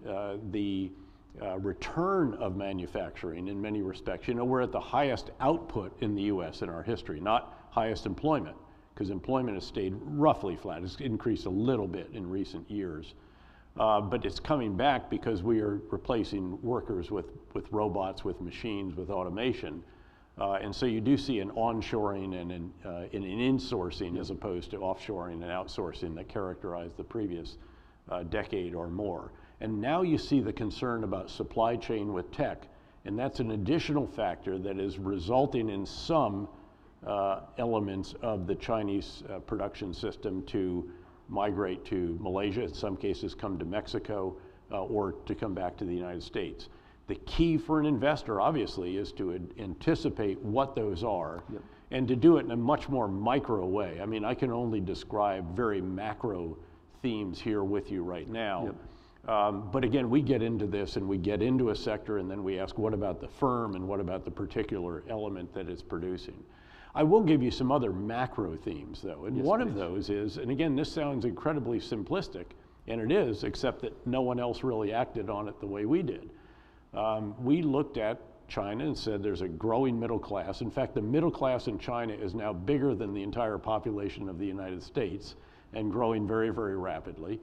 the return of manufacturing in many respects. We're at the highest output in the US in our history, not highest employment, because employment has stayed roughly flat. It's increased a little bit in recent years. But it's coming back because we are replacing workers with robots, with machines, with automation. And so you do see an onshoring and an insourcing as opposed to offshoring and outsourcing that characterized the previous decade or more. And now you see the concern about supply chain with tech, and that's an additional factor that is resulting in some elements of the Chinese production system to migrate to Malaysia, in some cases come to Mexico, or to come back to the United States. The key for an investor, obviously, is to anticipate what those are and to do it in a much more micro way. I mean, I can only describe very macro themes here with you right now. But again, we get into this and we get into a sector and then we ask, what about the firm and what about the particular element that it's producing? I will give you some other macro themes though, and one of those is, and again, this sounds incredibly simplistic, and it is, except that no one else really acted on it the way we did. We looked at China and said there's a growing middle class. In fact, the middle class in China is now bigger than the entire population of the United States and growing very, very rapidly.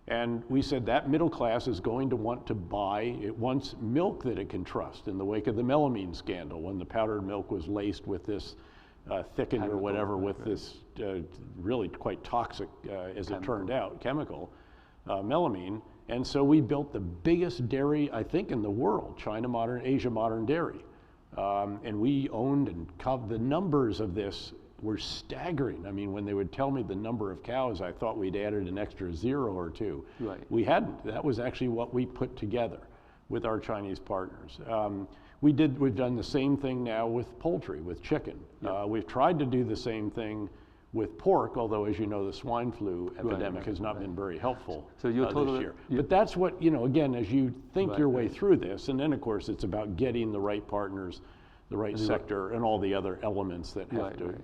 And we said that middle class is going to want to buy, it wants milk that it can trust in the wake of the melamine scandal, when the powdered milk was laced with this thickened or whatever, with this really quite toxic, as it turned out, chemical, melamine. And so we built the biggest dairy, I think, in the world, Asia Modern Dairy. And we owned, and the numbers of this were staggering. I mean, when they would tell me the number of cows, I thought we'd added an extra 0 or 2. Right. We hadn't. That was actually what we put together with our Chinese partners. We've done the same thing now with poultry, with chicken. Yep. We've tried to do the same thing with pork, although, as you know, the swine flu epidemic has not been very helpful so you're this year. But that's what, again, as you think your way through this, and then, of course, it's about getting the right partners, the right sector, and all the other elements that have to,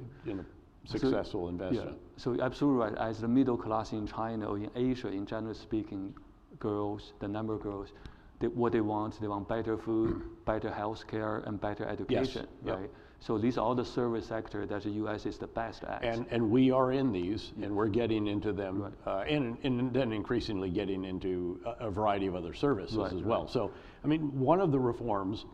successful investment. So you're absolutely right. As the middle class in China or in Asia, in general speaking, girls, the number of girls, what they want better food, better health care, and better education, right? Yep. So these are all the service sector that the U.S. is the best at. And we are in these, and we're getting into them, and then increasingly getting into a variety of other services as well. So, I mean, one of the reforms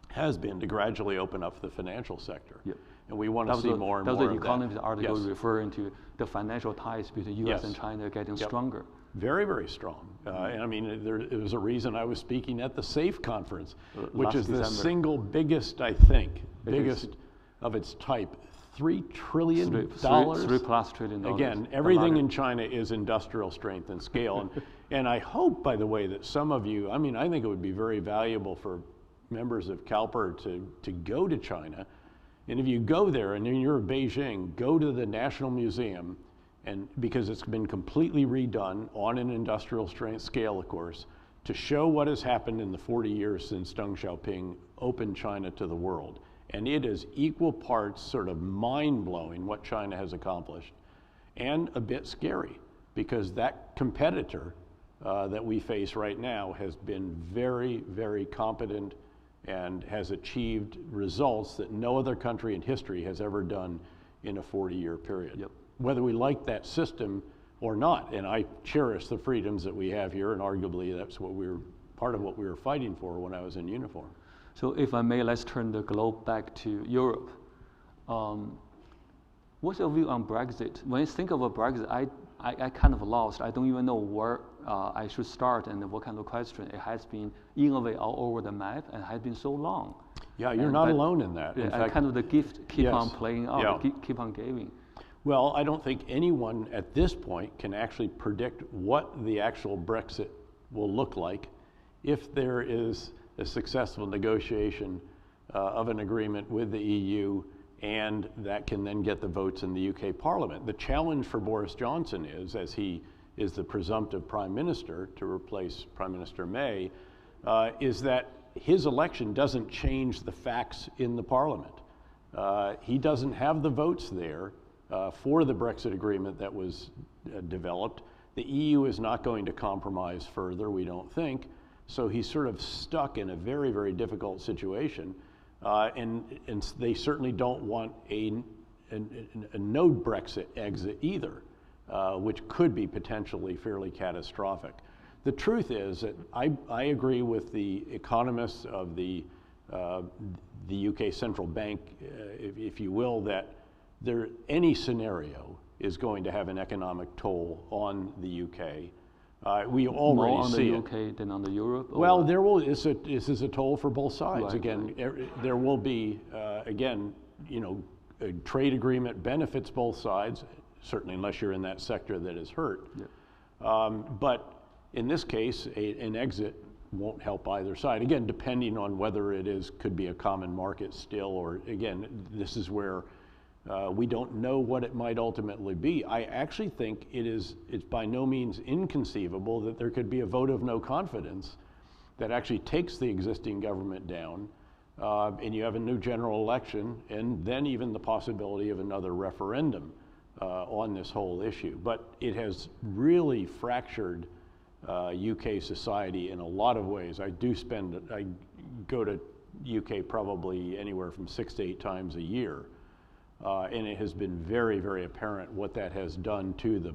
has been to gradually open up the financial sector. Yep. And we want to see more and more of that. That was the Economist article referring to the financial ties between U.S. and China getting stronger. Very, very strong. And I mean, there was a reason I was speaking at the SAFE conference, which is the single biggest, I think, biggest of its type, $3 trillion. $3+ trillion. Again, everything in China is industrial strength and scale. And I hope, by the way, that some of you, I mean, I think it would be very valuable for members of CalPERS to go to China. And if you go there and you're in Beijing, go to the National Museum, and because it's been completely redone on an industrial strength scale, of course, to show what has happened in the 40 years since Deng Xiaoping opened China to the world. And it is equal parts sort of mind-blowing what China has accomplished, and a bit scary, because that competitor that we face right now has been very, very competent and has achieved results that no other country in history has ever done in a 40-year period. Yep. Whether we like that system or not, and I cherish the freedoms that we have here, and arguably that's part of what we were fighting for when I was in uniform. So if I may, let's turn the globe back to Europe. What's your view on Brexit? When you think of a Brexit, I kind of lost. I don't even know where I should start and what kind of question. It has been in a way all over the map and has been so long. Yeah, you're not alone in that. In fact, kind of the gift keep on playing out, keep on giving. Well, I don't think anyone at this point can actually predict what the actual Brexit will look like if there is a successful negotiation of an agreement with the EU, and that can then get the votes in the UK Parliament. The challenge for Boris Johnson is, as he is the presumptive Prime Minister to replace Prime Minister May, is that his election doesn't change the facts in the Parliament. He doesn't have the votes there for the Brexit agreement that was developed. The EU is not going to compromise further, we don't think. So he's sort of stuck in a very, very difficult situation. And they certainly don't want a no Brexit exit either, which could be potentially fairly catastrophic. The truth is that I agree with the economists of the UK central bank, if you will, that any scenario is going to have an economic toll on the UK. We already see it. More on the UK than on the Europe? Well, this is a toll for both sides. Right, again, there will be, a trade agreement benefits both sides, certainly unless you're in that sector that is hurt. Yeah. But in this case, an exit won't help either side. Again, depending on whether could be a common market still, or again, this is where we don't know what it might ultimately be. I actually think it's by no means inconceivable that there could be a vote of no confidence that actually takes the existing government down, and you have a new general election, and then even the possibility of another referendum on this whole issue. But it has really fractured UK society in a lot of ways. I go to UK probably anywhere from 6 to 8 times a year. And it has been very, very apparent what that has done to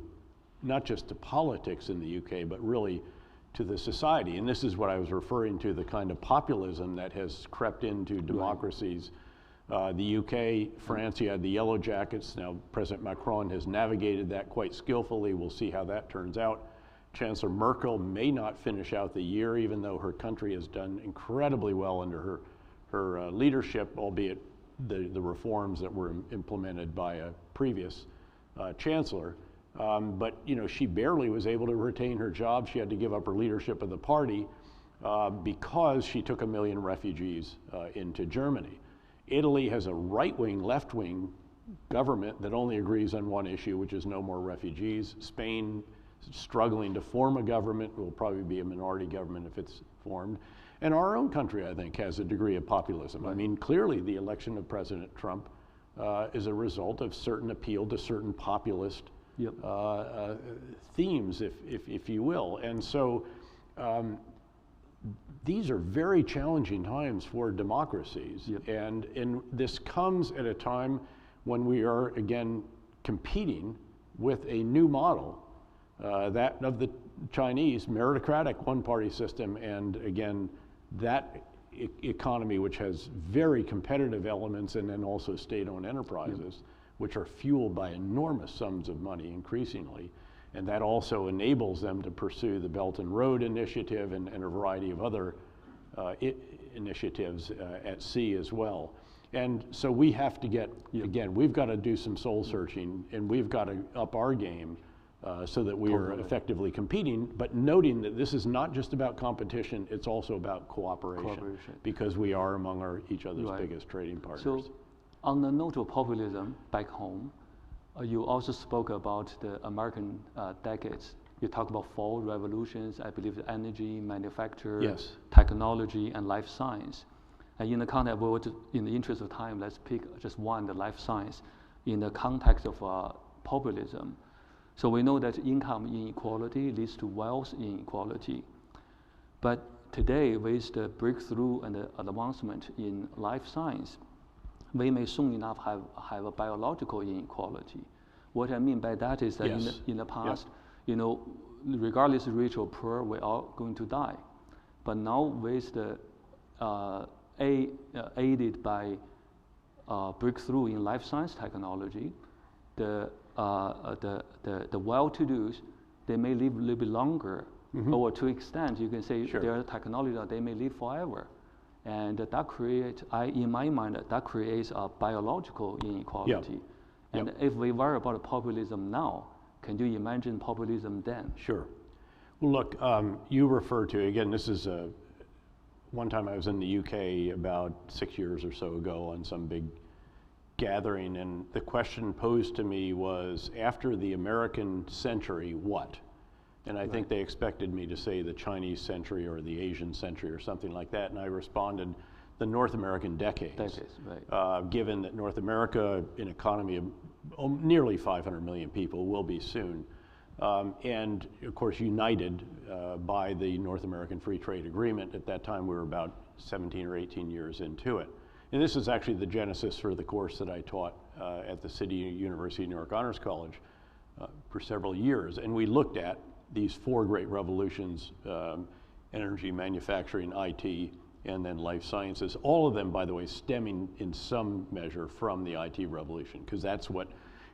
not just to politics in the UK, but really to the society. And this is what I was referring to, the kind of populism that has crept into democracies. The UK, France, you had the Yellow Jackets. Now, President Macron has navigated that quite skillfully. We'll see how that turns out. Chancellor Merkel may not finish out the year, even though her country has done incredibly well under her leadership, albeit the reforms that were implemented by a previous chancellor. But she barely was able to retain her job. She had to give up her leadership of the party because she took 1 million refugees into Germany. Italy has a right-wing, left-wing government that only agrees on one issue, which is no more refugees. Spain is struggling to form a government. It will probably be a minority government if it's formed. And our own country, I think, has a degree of populism. I mean, clearly the election of President Trump is a result of certain appeal to certain populist themes, if you will. And so these are very challenging times for democracies. And this comes at a time when we are, again, competing with a new model, that of the Chinese meritocratic one-party system, and again, that economy which has very competitive elements, and then also state-owned enterprises, which are fueled by enormous sums of money increasingly. And that also enables them to pursue the Belt and Road Initiative and a variety of other initiatives at sea as well. And so we have to get, again, we've got to do some soul searching, and we've got to up our game so that we are effectively competing, but noting that this is not just about competition, it's also about cooperation. Because we are among each other's biggest trading partners. So on the note of populism back home, you also spoke about the American decades. You talk about 4 revolutions, I believe energy, manufacture, technology, and life science. And in the context, in the interest of time, let's pick just one, the life science, in the context of populism. So we know that income inequality leads to wealth inequality. But today, with the breakthrough and the advancement in life science, we may soon enough have a biological inequality. What I mean by that is that in the past, regardless of rich or poor, we're all going to die. But now with the aided by breakthrough in life science technology, the well-to-dos, they may live a little bit longer, or to extent, you can say their technology that they may live forever. And that creates, in my mind, that creates a biological inequality. And if we worry about populism now, can you imagine populism then? Sure. Well, look, you refer to, again, this is one time I was in the UK about 6 years or so ago on some big gathering, and the question posed to me was, after the American century, what? And I think they expected me to say the Chinese century or the Asian century or something like that, and I responded, the North American decades. Given that North America, an economy of nearly 500 million people, will be soon, and of course united by the North American Free Trade Agreement. At that time we were about 17 or 18 years into it. And this is actually the genesis for the course that I taught at the City University of New York Honors College for several years. And we looked at these 4 great revolutions, energy, manufacturing, IT, and then life sciences, all of them, by the way, stemming in some measure from the IT revolution, because that's what,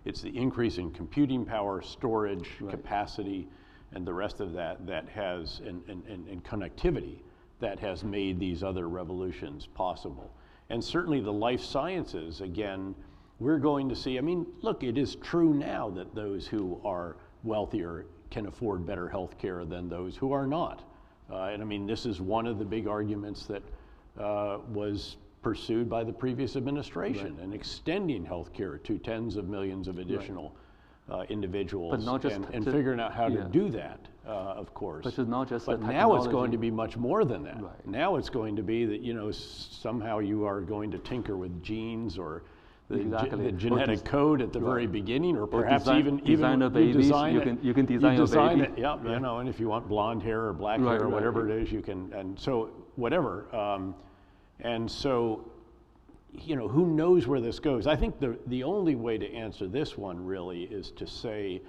it's the increase in computing power, storage, capacity, and the rest of that has, and connectivity, that has made these other revolutions possible. And certainly the life sciences, again, we're going to see, I mean, look, it is true now that those who are wealthier can afford better health care than those who are not. And I mean, this is one of the big arguments that was pursued by the previous administration, and extending health care to tens of millions of additional individuals, but not just and figuring out how to do that, of course. But it's not just but now it's going to be much more than that. Now it's going to be that, somehow you are going to tinker with genes or the genetic code at the very beginning, or perhaps even design a baby. You can design a baby. It, and if you want blonde hair or black hair or whatever it is, you can, and so whatever. And so, who knows where this goes? I think the only way to answer this one really is to say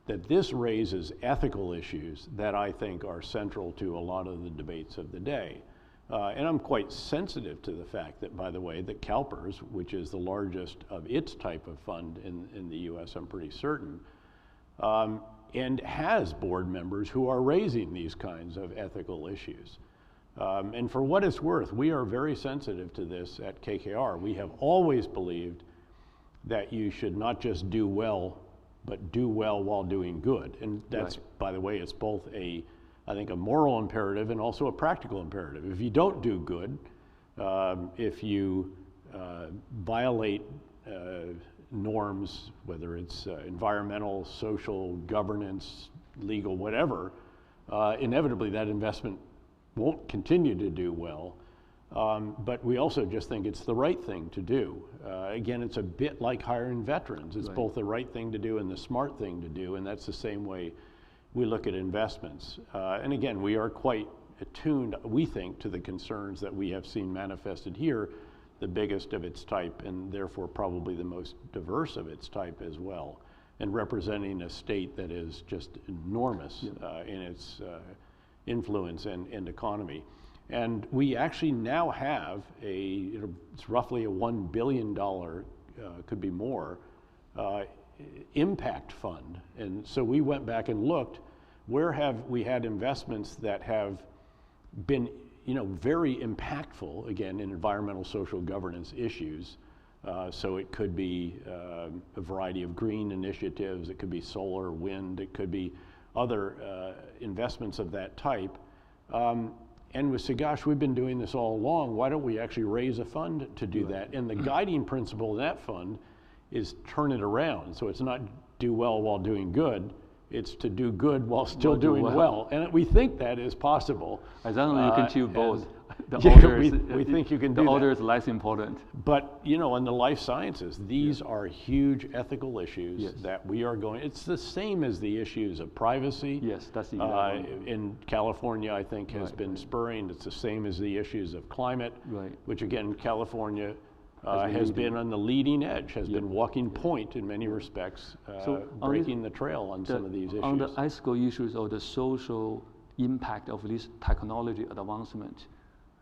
that this raises ethical issues that I think are central to a lot of the debates of the day. And I'm quite sensitive to the fact that, by the way, that CalPERS, which is the largest of its type of fund in the US, I'm pretty certain, and has board members who are raising these kinds of ethical issues. And for what it's worth, we are very sensitive to this at KKR. We have always believed that you should not just do well, but do well while doing good. And that's, by the way, it's both I think a moral imperative and also a practical imperative. If you don't do good, if you violate norms, whether it's environmental, social, governance, legal, whatever, inevitably that investment won't continue to do well. But we also just think it's the right thing to do. Again, it's a bit like hiring veterans. It's both the right thing to do and the smart thing to do, and that's the same way we look at investments. And again, we are quite attuned, we think, to the concerns that we have seen manifested here, the biggest of its type, and therefore probably the most diverse of its type as well, and representing a state that is just enormous in its influence and economy. And we actually now have it's roughly a $1 billion, could be more, impact fund. And so we went back and looked, where have we had investments that have been very impactful, again, in environmental, social, governance issues. So it could be a variety of green initiatives, it could be solar, wind, it could be other investments of that type. And we said, gosh, we've been doing this all along, why don't we actually raise a fund to do that? And the guiding principle of that fund is turn it around. So it's not do well while doing good, it's to do good while still doing well. And we think that is possible. As long as you can achieve both. We think you can do that. The order is less important. But, in the life sciences, these are huge ethical issues that we are going, it's the same as the issues of privacy. Yes, that's the in California, I think, has been spurring. It's the same as the issues of climate, which again, California has been on the leading edge, has been walking point in many respects, breaking the trail on some of these issues. On the ethical issues or the social impact of this technology advancement,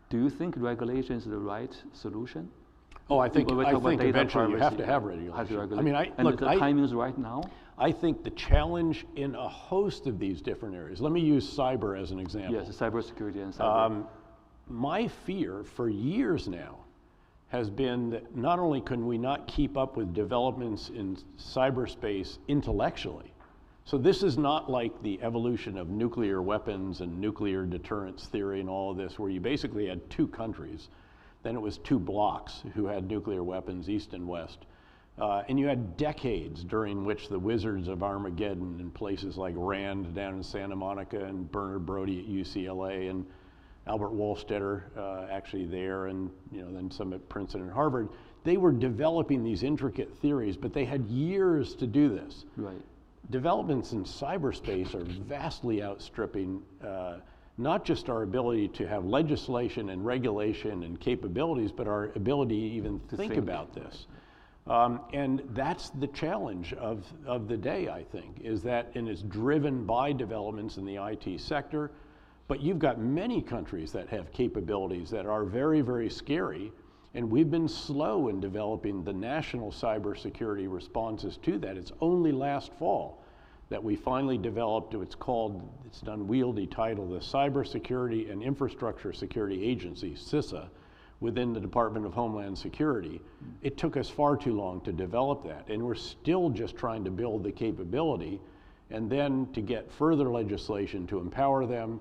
do you think regulation is the right solution? Oh, I think eventually you have to have regulation. I mean, the timing is right now? I think the challenge in a host of these different areas, let me use cyber as an example. Yes, cybersecurity and cyber. My fear for years now has been that not only can we not keep up with developments in cyberspace intellectually, so this is not like the evolution of nuclear weapons and nuclear deterrence theory and all of this, where you basically had two countries, then it was two blocks who had nuclear weapons, East and West. And you had decades during which the wizards of Armageddon in places like Rand down in Santa Monica and Bernard Brody at UCLA and Albert Wohlstetter actually there, and then some at Princeton and Harvard, they were developing these intricate theories, but they had years to do this. Right. Developments in cyberspace are vastly outstripping not just our ability to have legislation and regulation and capabilities, but our ability to even think about this. And that's the challenge of the day, I think, is that, and it's driven by developments in the IT sector, but you've got many countries that have capabilities that are very, very scary, and we've been slow in developing the national cybersecurity responses to that. It's only last fall that we finally developed it's an unwieldy title, the Cybersecurity and Infrastructure Security Agency, CISA, within the Department of Homeland Security. It took us far too long to develop that, and we're still just trying to build the capability, and then to get further legislation to empower them,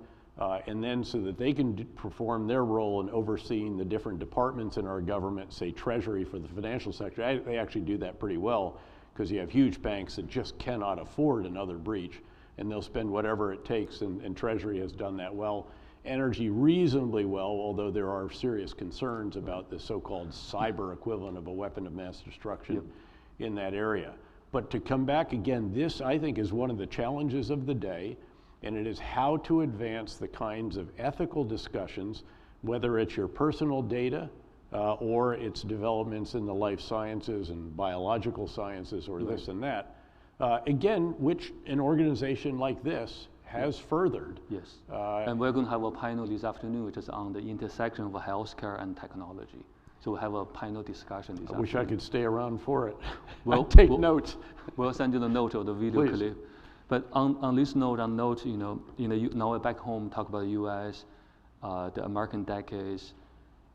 and then so that they can perform their role in overseeing the different departments in our government, say Treasury for the financial sector. They actually do that pretty well, because you have huge banks that just cannot afford another breach, and they'll spend whatever it takes, and Treasury has done that well. Energy reasonably well, although there are serious concerns about the so-called cyber equivalent of a weapon of mass destruction in that area. But to come back again, this I think is one of the challenges of the day, and it is how to advance the kinds of ethical discussions, whether it's your personal data or it's developments in the life sciences and biological sciences or this and that. Again, which an organization like this has furthered. Yes, and we're going to have a panel this afternoon, which is on the intersection of healthcare and technology. So we'll have a panel discussion this afternoon. I wish I could stay around for it. Well, take notes. We'll send you the note of the video Please. clip. But on this note, now we're back home, talk about the U.S. the American decades,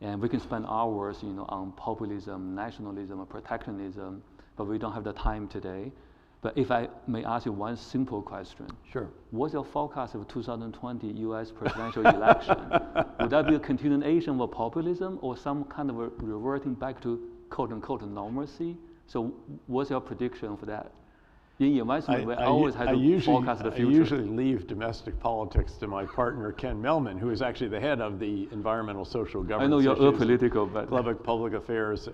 and we can spend hours, on populism, nationalism, or protectionism, but we don't have the time today. But if I may ask you one simple question. Sure. What's your forecast of 2020 US presidential election? Would that be a continuation of populism or some kind of a reverting back to quote unquote normalcy? So what's your prediction for that? In investment, we always have to forecast the future. I usually leave domestic politics to my partner, Ken Melman, who is actually the head of the Environmental Social Governance. I know you're apolitical, but... Public Affairs,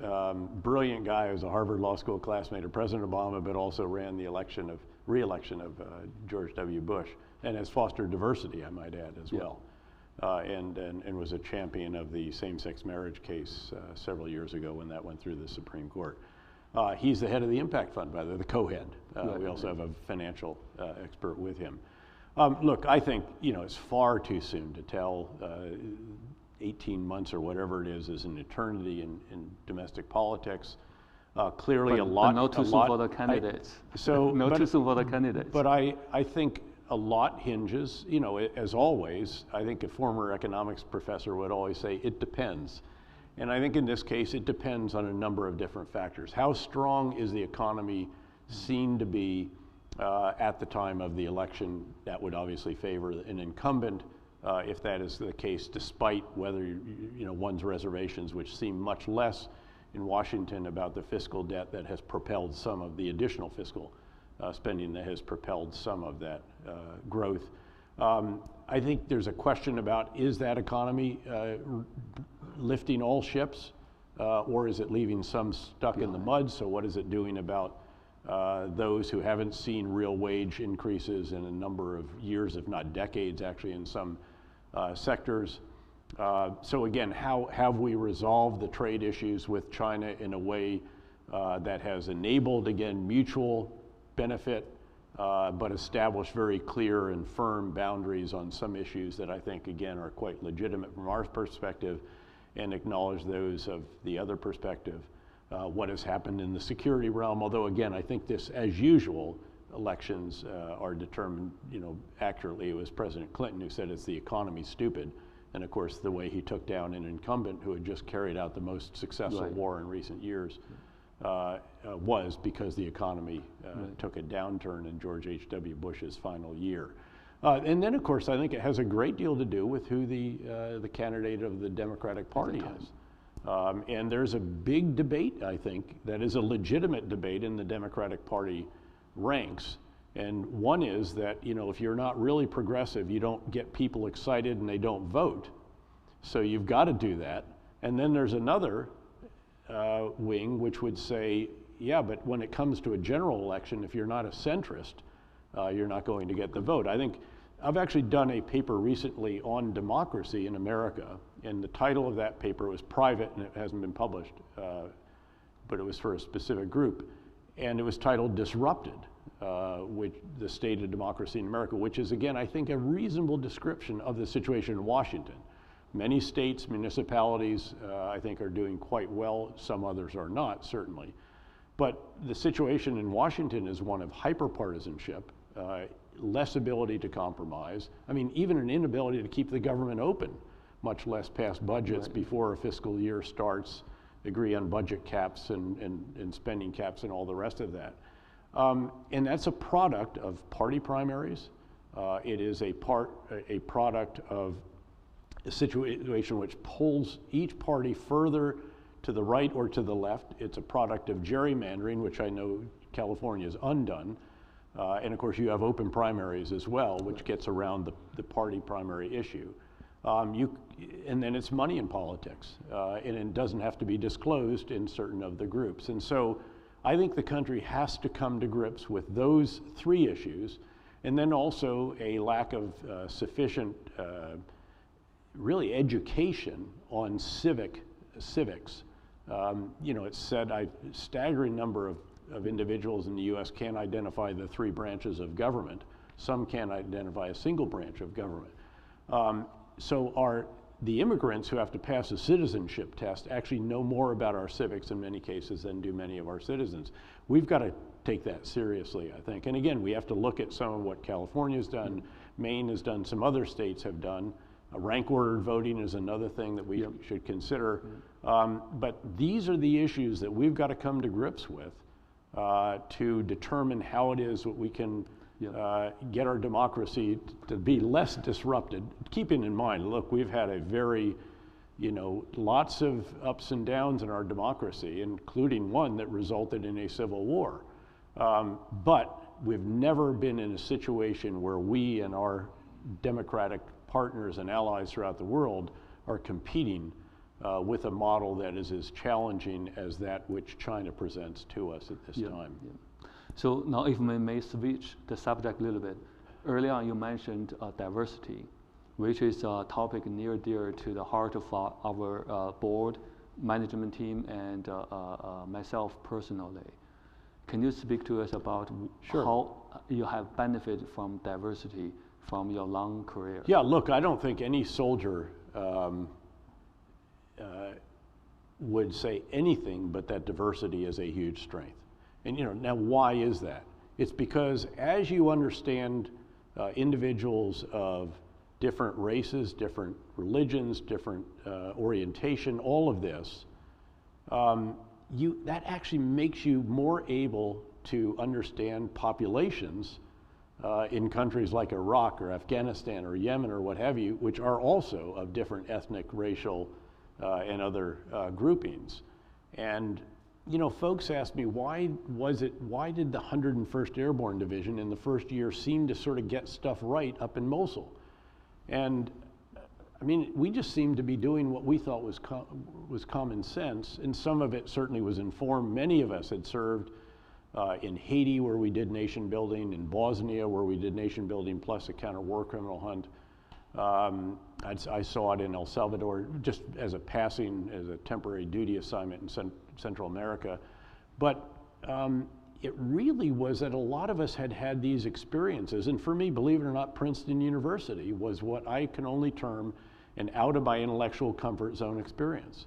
brilliant guy who's a Harvard Law School classmate of President Obama, but also ran the re-election of George W. Bush, and has fostered diversity, I might add, as well. And was a champion of the same-sex marriage case several years ago when that went through the Supreme Court. He's the head of the Impact Fund, by the way, the co-head. We also have a financial expert with him. Look, I think it's far too soon to tell. 18 months or whatever it is an eternity in domestic politics. Clearly, a lot. But not too soon for the candidates. Too soon for the candidates. But I think a lot hinges. As always, I think a former economics professor would always say it depends. And I think in this case, it depends on a number of different factors. How strong is the economy seen to be at the time of the election? That would obviously favor an incumbent, if that is the case, despite whether one's reservations, which seem much less in Washington about the fiscal debt that has propelled some of the additional fiscal spending that has propelled some of that growth. I think there's a question about, is that economy lifting all ships, or is it leaving some stuck in the mud? So what is it doing about those who haven't seen real wage increases in a number of years, if not decades, actually, in some sectors? So again, how have we resolved the trade issues with China in a way that has enabled, again, mutual benefit, but established very clear and firm boundaries on some issues that I think, again, are quite legitimate from our perspective, and acknowledge those of the other perspective. What has happened in the security realm, although again, I think this, as usual, elections are determined, accurately. It was President Clinton who said it's the economy stupid. And of course, the way he took down an incumbent who had just carried out the most successful war in recent years was because the economy took a downturn in George H.W. Bush's final year. And then, of course, I think it has a great deal to do with who the candidate of the Democratic Party is. And there's a big debate, I think, that is a legitimate debate in the Democratic Party ranks. And one is that, if you're not really progressive, you don't get people excited and they don't vote. So you've got to do that. And then there's another wing which would say, yeah, but when it comes to a general election, if you're not a centrist, you're not going to get the vote. I think I've actually done a paper recently on democracy in America, and the title of that paper was private and it hasn't been published, but it was for a specific group, and it was titled Disrupted, which the state of democracy in America, which is, again, I think a reasonable description of the situation in Washington. Many states, municipalities, I think are doing quite well. Some others are not, certainly. But the situation in Washington is one of hyper-partisanship, less ability to compromise. I mean, even an inability to keep the government open, much less pass budgets before a fiscal year starts, agree on budget caps and spending caps and all the rest of that. And that's a product of party primaries. It is a product of a situation which pulls each party further to the right or to the left. It's a product of gerrymandering, which I know California's undone. And of course, you have open primaries as well, which gets around the party primary issue. And then it's money in politics, and it doesn't have to be disclosed in certain of the groups. And so I think the country has to come to grips with those three issues, and then also a lack of sufficient, really, education on civics. It's said a staggering number of individuals in the U.S. can't identify the three branches of government. Some can't identify a single branch of government. So the immigrants who have to pass a citizenship test actually know more about our civics in many cases than do many of our citizens. We've got to take that seriously, I think. And again, we have to look at some of what California's done, Maine has done, some other states have done. Rank ordered voting is another thing that we should consider. But these are the issues that we've got to come to grips with to determine how it is that we can get our democracy to be less disrupted. Keeping in mind, look, we've had a very, lots of ups and downs in our democracy, including one that resulted in a civil war. But we've never been in a situation where we and our democratic partners and allies throughout the world are competing with a model that is as challenging as that which China presents to us at this time. So now if we may switch the subject a little bit. Earlier on you mentioned diversity, which is a topic near dear to the heart of our board, management team, and myself personally. Can you speak to us about how you have benefited from diversity from your long career? Yeah, look, I don't think any soldier would say anything but that diversity is a huge strength. And now why is that? It's because as you understand individuals of different races, different religions, different orientation, all of this, that actually makes you more able to understand populations in countries like Iraq or Afghanistan or Yemen or what have you, which are also of different ethnic, racial, and other groupings. And folks ask me, why did the 101st Airborne Division in the first year seem to sort of get stuff right up in Mosul? And I mean, we just seemed to be doing what we thought was common sense, and some of it certainly was informed. Many of us had served in Haiti, where we did nation building, in Bosnia, where we did nation building plus a counter-war criminal hunt. I saw it in El Salvador just as a temporary duty assignment in Central America. But it really was that a lot of us had these experiences. And for me, believe it or not, Princeton University was what I can only term an out of my intellectual comfort zone experience.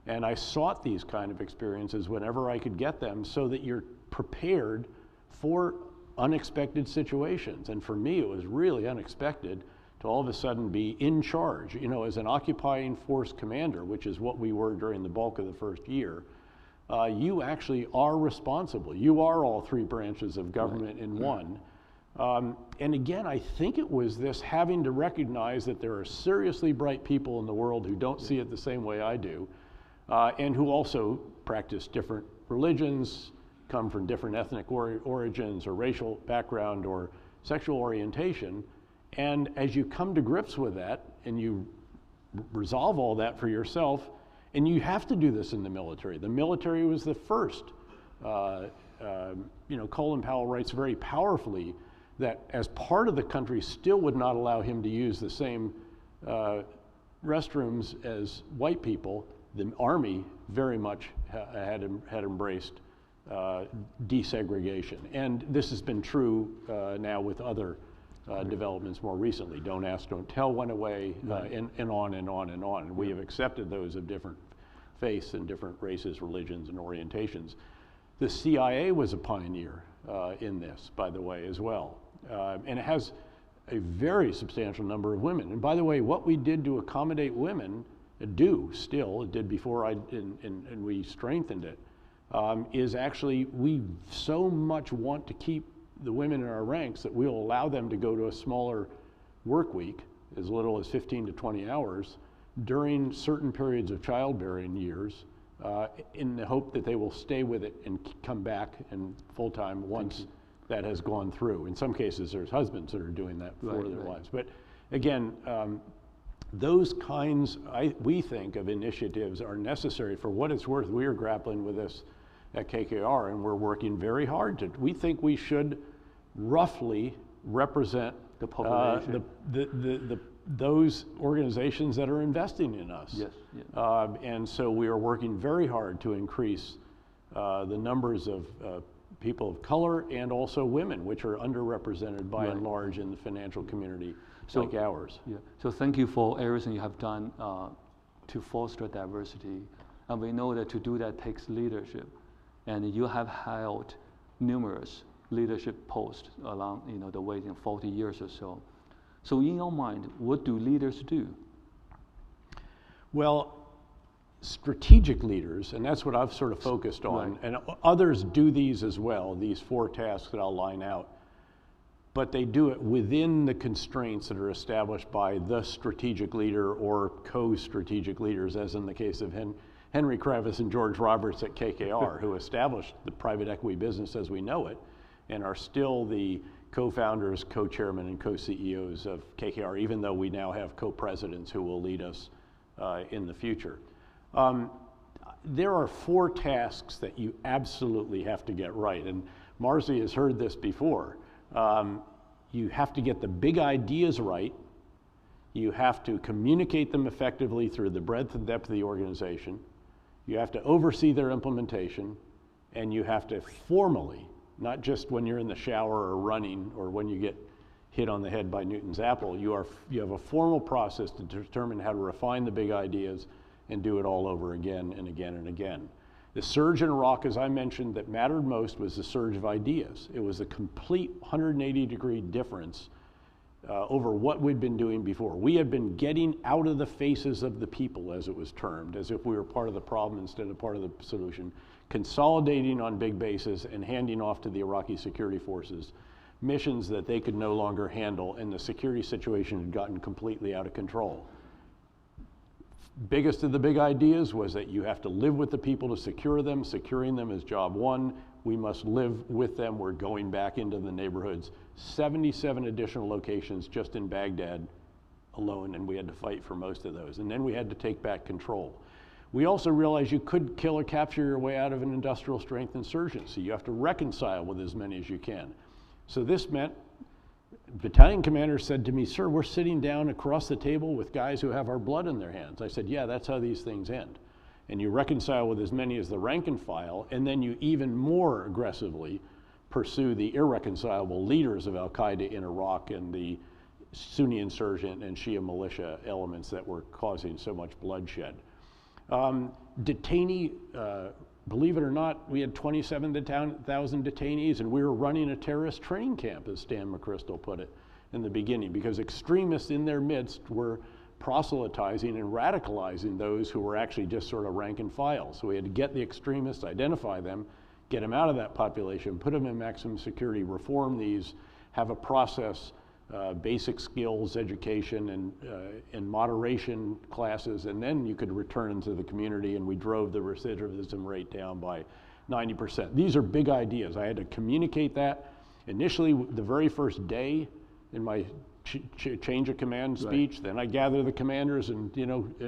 And I sought these kind of experiences whenever I could get them so that you're prepared for unexpected situations. And for me, it was really unexpected to all of a sudden be in charge. As an occupying force commander, which is what we were during the bulk of the first year, you actually are responsible. You are all three branches of government in one. And again, I think it was this having to recognize that there are seriously bright people in the world who don't see it the same way I do, and who also practice different religions, come from different ethnic origins or racial background or sexual orientation. And as you come to grips with that and you resolve all that for yourself, and you have to do this in the military. The military was the first. Colin Powell writes very powerfully that as part of the country still would not allow him to use the same restrooms as white people, the Army very much had embraced desegregation. And this has been true now with other developments more recently. Don't ask, don't tell went away, and on and on and on. And we have accepted those of different faiths and different races, religions, and orientations. The CIA was a pioneer in this, by the way, as well. And it has a very substantial number of women. And by the way, what we did to accommodate women, it did before and we strengthened it, is actually we so much want to keep the women in our ranks that we'll allow them to go to a smaller work week, as little as 15 to 20 hours, during certain periods of childbearing years, in the hope that they will stay with it and come back and full-time once that has gone through. In some cases, there's husbands that are doing that for their wives. But again, those kinds, we think, of initiatives are necessary. For what it's worth, we are grappling with this at KKR, and we're working very hard to. We think we should roughly represent the population, those organizations that are investing in us. Yes. And so we are working very hard to increase the numbers of people of color and also women, which are underrepresented by and large in the financial community like ours. Yeah. So thank you for everything you have done to foster diversity. And we know that to do that takes leadership. And you have held numerous leadership posts along the way in 40 years or so. So in your mind, what do leaders do Well, strategic leaders, and that's what I've sort of focused on, Right. and others do these as well, these 4 tasks that I'll line out, but they do it within the constraints that are established by the strategic leader or co-strategic leaders, as in the case of Henry Kravis and George Roberts at KKR, who established the private equity business as we know it, and are still the co-founders, co-chairmen, and co-CEOs of KKR, even though we now have co-presidents who will lead us in the future. There are 4 tasks that you absolutely have to get right, and Marcy has heard this before. You have to get the big ideas right, you have to communicate them effectively through the breadth and depth of the organization, you have to oversee their implementation, and you have to formally, not just when you're in the shower or running or when you get hit on the head by Newton's apple, you have a formal process to determine how to refine the big ideas and do it all over again and again and again. The surge in Iraq, as I mentioned, that mattered most was the surge of ideas. It was a complete 180-degree difference over what we'd been doing before. We had been getting out of the faces of the people, as it was termed, as if we were part of the problem instead of part of the solution, consolidating on big bases and handing off to the Iraqi security forces missions that they could no longer handle, and the security situation had gotten completely out of control. Biggest of the big ideas was that you have to live with the people to secure them. Securing them is job 1. We must live with them. We're going back into the neighborhoods. 77 additional locations just in Baghdad alone, and we had to fight for most of those. And then we had to take back control. We also realized you couldn't kill or capture your way out of an industrial strength insurgency. You have to reconcile with as many as you can. So this meant battalion commander said to me, "Sir, we're sitting down across the table with guys who have our blood in their hands." I said, "Yeah, that's how these things end." And you reconcile with as many as the rank and file, and then you even more aggressively pursue the irreconcilable leaders of Al-Qaeda in Iraq and the Sunni insurgent and Shia militia elements that were causing so much bloodshed. Detainee, believe it or not, we had 27,000 detainees, and we were running a terrorist training camp, as Stan McChrystal put it in the beginning, because extremists in their midst were proselytizing and radicalizing those who were actually just sort of rank and file. So we had to get the extremists, identify them, get them out of that population, put them in maximum security, reform these, have a process, basic skills, education, and moderation classes, and then you could return into the community, and we drove the recidivism rate down by 90%. These are big ideas. I had to communicate that. Initially, the very first day in my change of command speech, then I gather the commanders and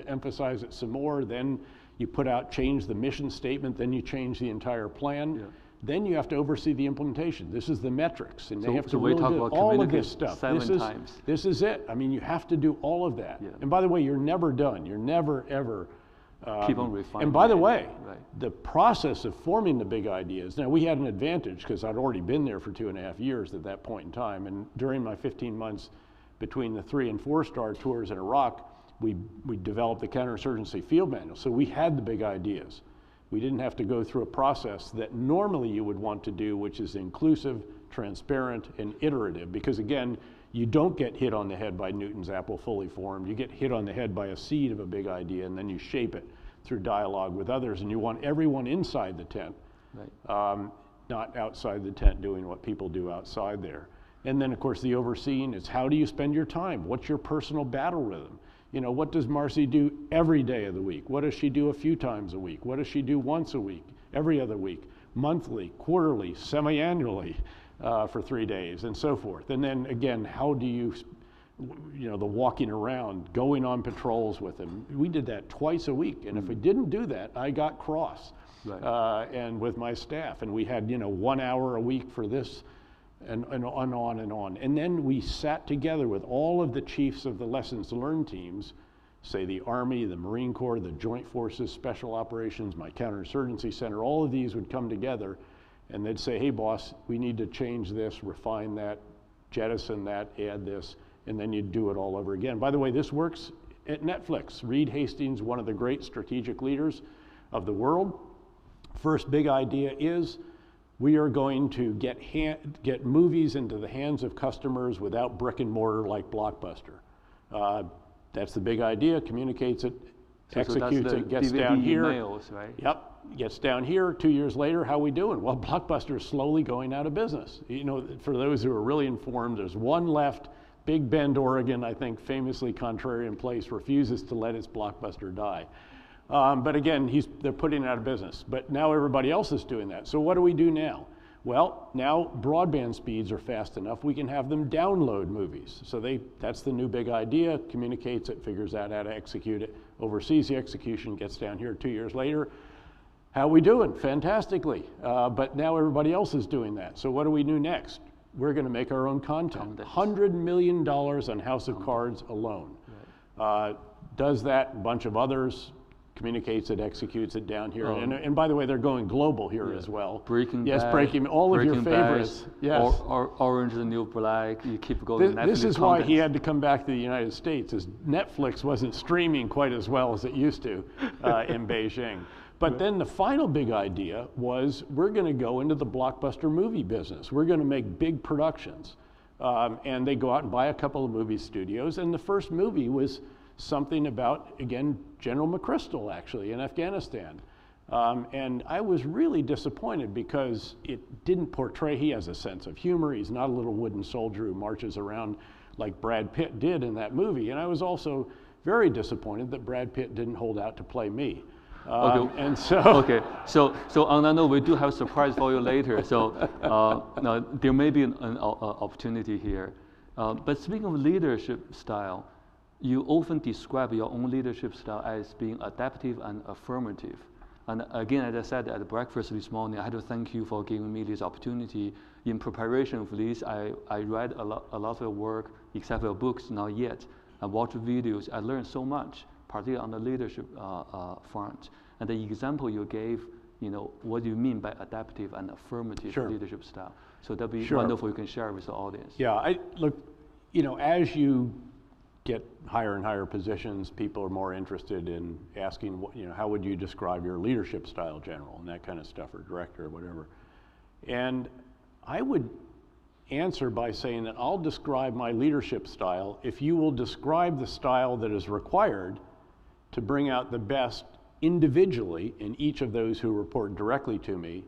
emphasize it some more. Then you put out, change the mission statement, then you change the entire plan. Yeah. Then you have to oversee the implementation. This is the metrics, and they have to really do all of this stuff. This is it. I mean, you have to do all of that. Yeah. And by the way, you're never done. You're never, ever. Keep on refining. And by the way, the process of forming the big ideas, now we had an advantage because I'd already been there for 2.5 years at that point in time. And during my 15 months between the 3- and 4-star tours in Iraq, we developed the counterinsurgency field manual. So we had the big ideas. We didn't have to go through a process that normally you would want to do, which is inclusive, transparent, and iterative, because again, you don't get hit on the head by Newton's apple fully formed. You get hit on the head by a seed of a big idea, and then you shape it through dialogue with others, and you want everyone inside the tent, not outside the tent doing what people do outside there. And then, of course, the overseeing is how do you spend your time? What's your personal battle rhythm? What does Marcy do every day of the week? What does she do a few times a week? What does she do once a week, every other week, monthly, quarterly, semi-annually for 3 days, and so forth? And then again, how do you, the walking around, going on patrols with them? We did that twice a week, and if we didn't do that, I got cross, and with my staff, and we had 1 hour a week for this, and on and on. And then we sat together with all of the chiefs of the lessons learned teams, say the Army, the Marine Corps, the Joint Forces, Special Operations, my Counterinsurgency Center, all of these would come together and they'd say, "Hey boss, we need to change this, refine that, jettison that, add this," and then you'd do it all over again. By the way, this works at Netflix. Reed Hastings, one of the great strategic leaders of the world. First big idea is, we are going to get movies into the hands of customers without brick and mortar like Blockbuster. That's the big idea, communicates it. executes it, gets DVD down here. emails, right? Yep, gets down here. 2 years later, how we doing? Well, Blockbuster is slowly going out of business. You know, for those who are really informed, there's one left. Big Bend, Oregon, I think famously contrarian place, refuses to let its Blockbuster die. But again, they're putting it out of business. But now everybody else is doing that. So what do we do now? Well, now broadband speeds are fast enough, we can have them download movies. So that's the new big idea, communicates it, figures out how to execute it, oversees the execution, gets down here 2 years later. How we doing? Fantastically. But now everybody else is doing that. So what do we do next? We're going to make our own content. $100 million on House of Cards alone. Right. Does that, a bunch of others, communicates it, executes it down here. And by the way, they're going global here as well. Breaking Bad. Bad. Breaking, all of your favorites. Bad, yes. Orange is the New Black, you keep going. This is why he had to come back to the United States, as Netflix wasn't streaming quite as well as it used to in Beijing. But then the final big idea was we're going to go into the blockbuster movie business. We're going to make big productions. And they go out and buy a couple of movie studios. And the first movie was something about, again, General McChrystal, actually, in Afghanistan. And I was really disappointed because it didn't portray, he has a sense of humor. He's not a little wooden soldier who marches around like Brad Pitt did in that movie. And I was also very disappointed that Brad Pitt didn't hold out to play me. Okay. And so okay. So on that note, we do have a surprise for you later. So now there may be an opportunity here. But speaking of leadership style, you often describe your own leadership style as being adaptive and affirmative. And again, as I said at breakfast this morning, I had to thank you for giving me this opportunity. In preparation for this, I read a lot of your work, except for your books, not yet. I watched videos. I learned so much, particularly on the leadership front. And the example you gave, you know, what do you mean by adaptive and affirmative leadership style? So that'd be wonderful. You can share with the audience. Yeah, look, you know, as you get higher and higher positions, people are more interested in asking, you know, how would you describe your leadership style, general, and that kind of stuff, or director, or whatever. And I would answer by saying that I'll describe my leadership style if you will describe the style that is required to bring out the best individually in each of those who report directly to me,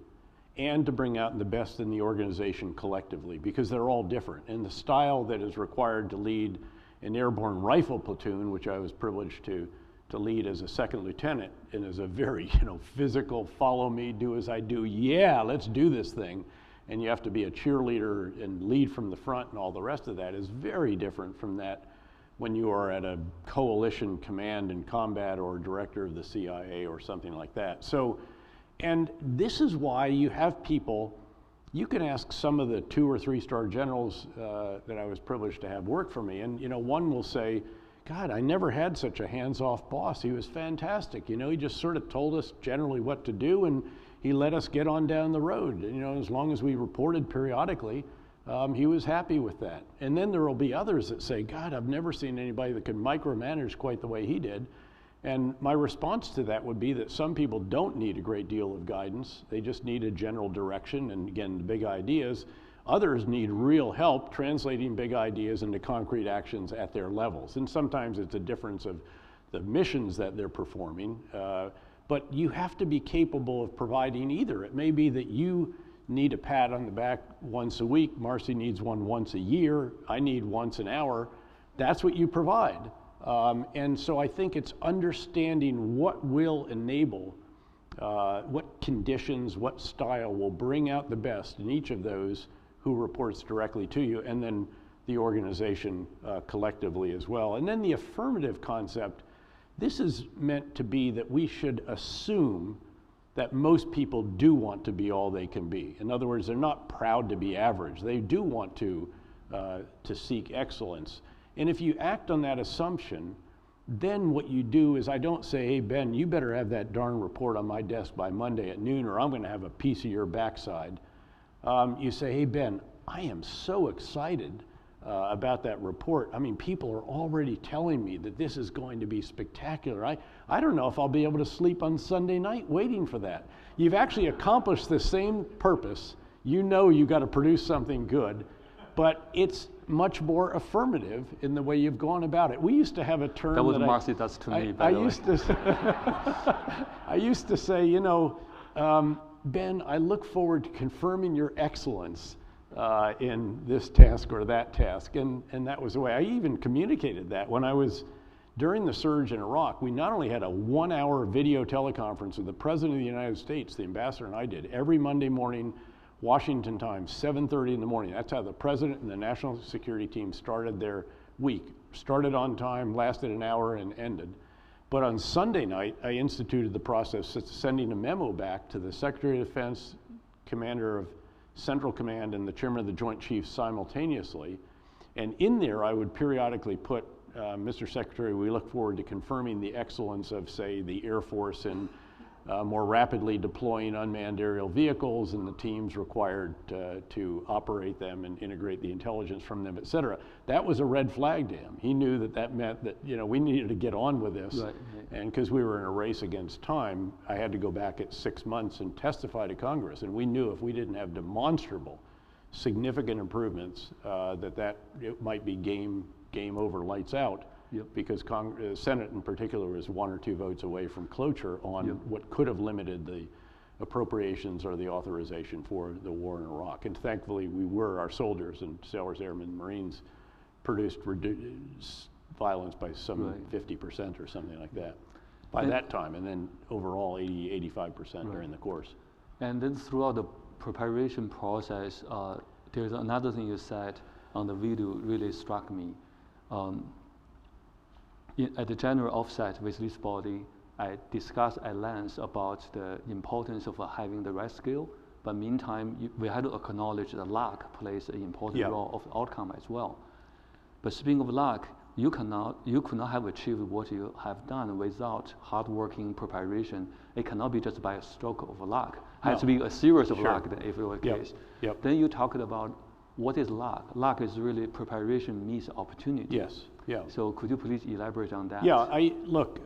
and to bring out the best in the organization collectively, because they're all different. And the style that is required to lead an airborne rifle platoon, which I was privileged to lead as a second lieutenant, and as a very, you know, physical, follow me, do as I do, yeah, let's do this thing. And you have to be a cheerleader and lead from the front, and all the rest of that is very different from that when you are at a coalition command in combat, or director of the CIA or something like that. So, and this is why you have people, you can ask some of the 2 or 3 star generals that I was privileged to have work for me, and you know, one will say, God, I never had such a hands-off boss. He was fantastic. You know, he just sort of told us generally what to do, and he let us get on down the road. You know, as long as we reported periodically, he was happy with that. And then there will be others that say, God, I've never seen anybody that can micromanage quite the way he did. And my response to that would be that some people don't need a great deal of guidance. They just need a general direction, and again, the big ideas. Others need real help translating big ideas into concrete actions at their levels. And sometimes it's a difference of the missions that they're performing, but you have to be capable of providing either. It may be that you need a pat on the back once a week, Marcy needs one once a year, I need once an hour. That's what you provide. And so I think it's understanding what will enable, what conditions, what style will bring out the best in each of those who reports directly to you, and then the organization collectively as well. And then the affirmative concept, this is meant to be that we should assume that most people do want to be all they can be. In other words, they're not proud to be average. They do want to seek excellence. And if you act on that assumption, then what you do is, I don't say, hey, Ben, you better have that darn report on my desk by Monday at noon, or I'm going to have a piece of your backside. You say, hey, Ben, I am so excited about that report. I mean, people are already telling me that this is going to be spectacular. I don't know if I'll be able to sleep on Sunday night waiting for that. You've actually accomplished the same purpose. You know you've got to produce something good, but it's much more affirmative in the way you've gone about it. We used to have a term that was Marcy does to me, by the way. I used to say, you know, Ben, I look forward to confirming your excellence in this task or that task, and that was the way. I even communicated that when I was, during the surge in Iraq, we not only had a 1-hour video teleconference with the President of the United States, the ambassador and I did, every Monday morning, Washington time, 7:30 in the morning. That's how the President and the National Security Team started their week. Started on time, lasted an hour, and ended. But on Sunday night, I instituted the process of sending a memo back to the Secretary of Defense, Commander of Central Command, and the Chairman of the Joint Chiefs simultaneously. And in there, I would periodically put, Mr. Secretary, we look forward to confirming the excellence of, say, the Air Force in more rapidly deploying unmanned aerial vehicles and the teams required to operate them and integrate the intelligence from them, et cetera. That was a red flag to him. He knew that that meant that, you know, we needed to get on with this. Right. And because we were in a race against time, I had to go back at 6 months and testify to Congress. And we knew if we didn't have demonstrable, significant improvements, that it might be game over, lights out. Yep. Because Senate in particular was 1 or 2 votes away from cloture on what could have limited the appropriations or the authorization for the war in Iraq. And thankfully our soldiers and sailors, airmen, Marines produced violence by some 50% or something like that by that time, and then overall 85% during the course. And then throughout the preparation process, there's another thing you said on the video really struck me. At the general offsite with this body, I discussed at length about the importance of having the right skill, but meantime, we had to acknowledge that luck plays an important role of the outcome as well. But speaking of luck, you could not have achieved what you have done without hardworking preparation. It cannot be just by a stroke of luck. It has to be a series of luck, if it were the case. Then you talked about what is luck. Luck is really preparation meets opportunity. Yes. Yeah. So could you please elaborate on that? Yeah, look,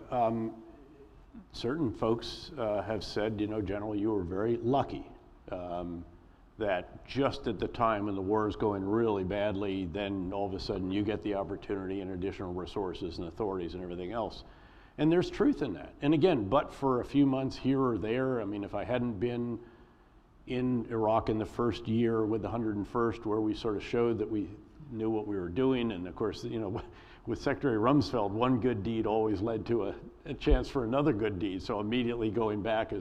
certain folks have said, you know, General, you were very lucky that just at the time when the war is going really badly, then all of a sudden you get the opportunity and additional resources and authorities and everything else. And there's truth in that. And again, but for a few months here or there, I mean, if I hadn't been in Iraq in the first year with the 101st, where we sort of showed that we knew what we were doing, and of course, you know, with Secretary Rumsfeld, one good deed always led to a chance for another good deed. So immediately going back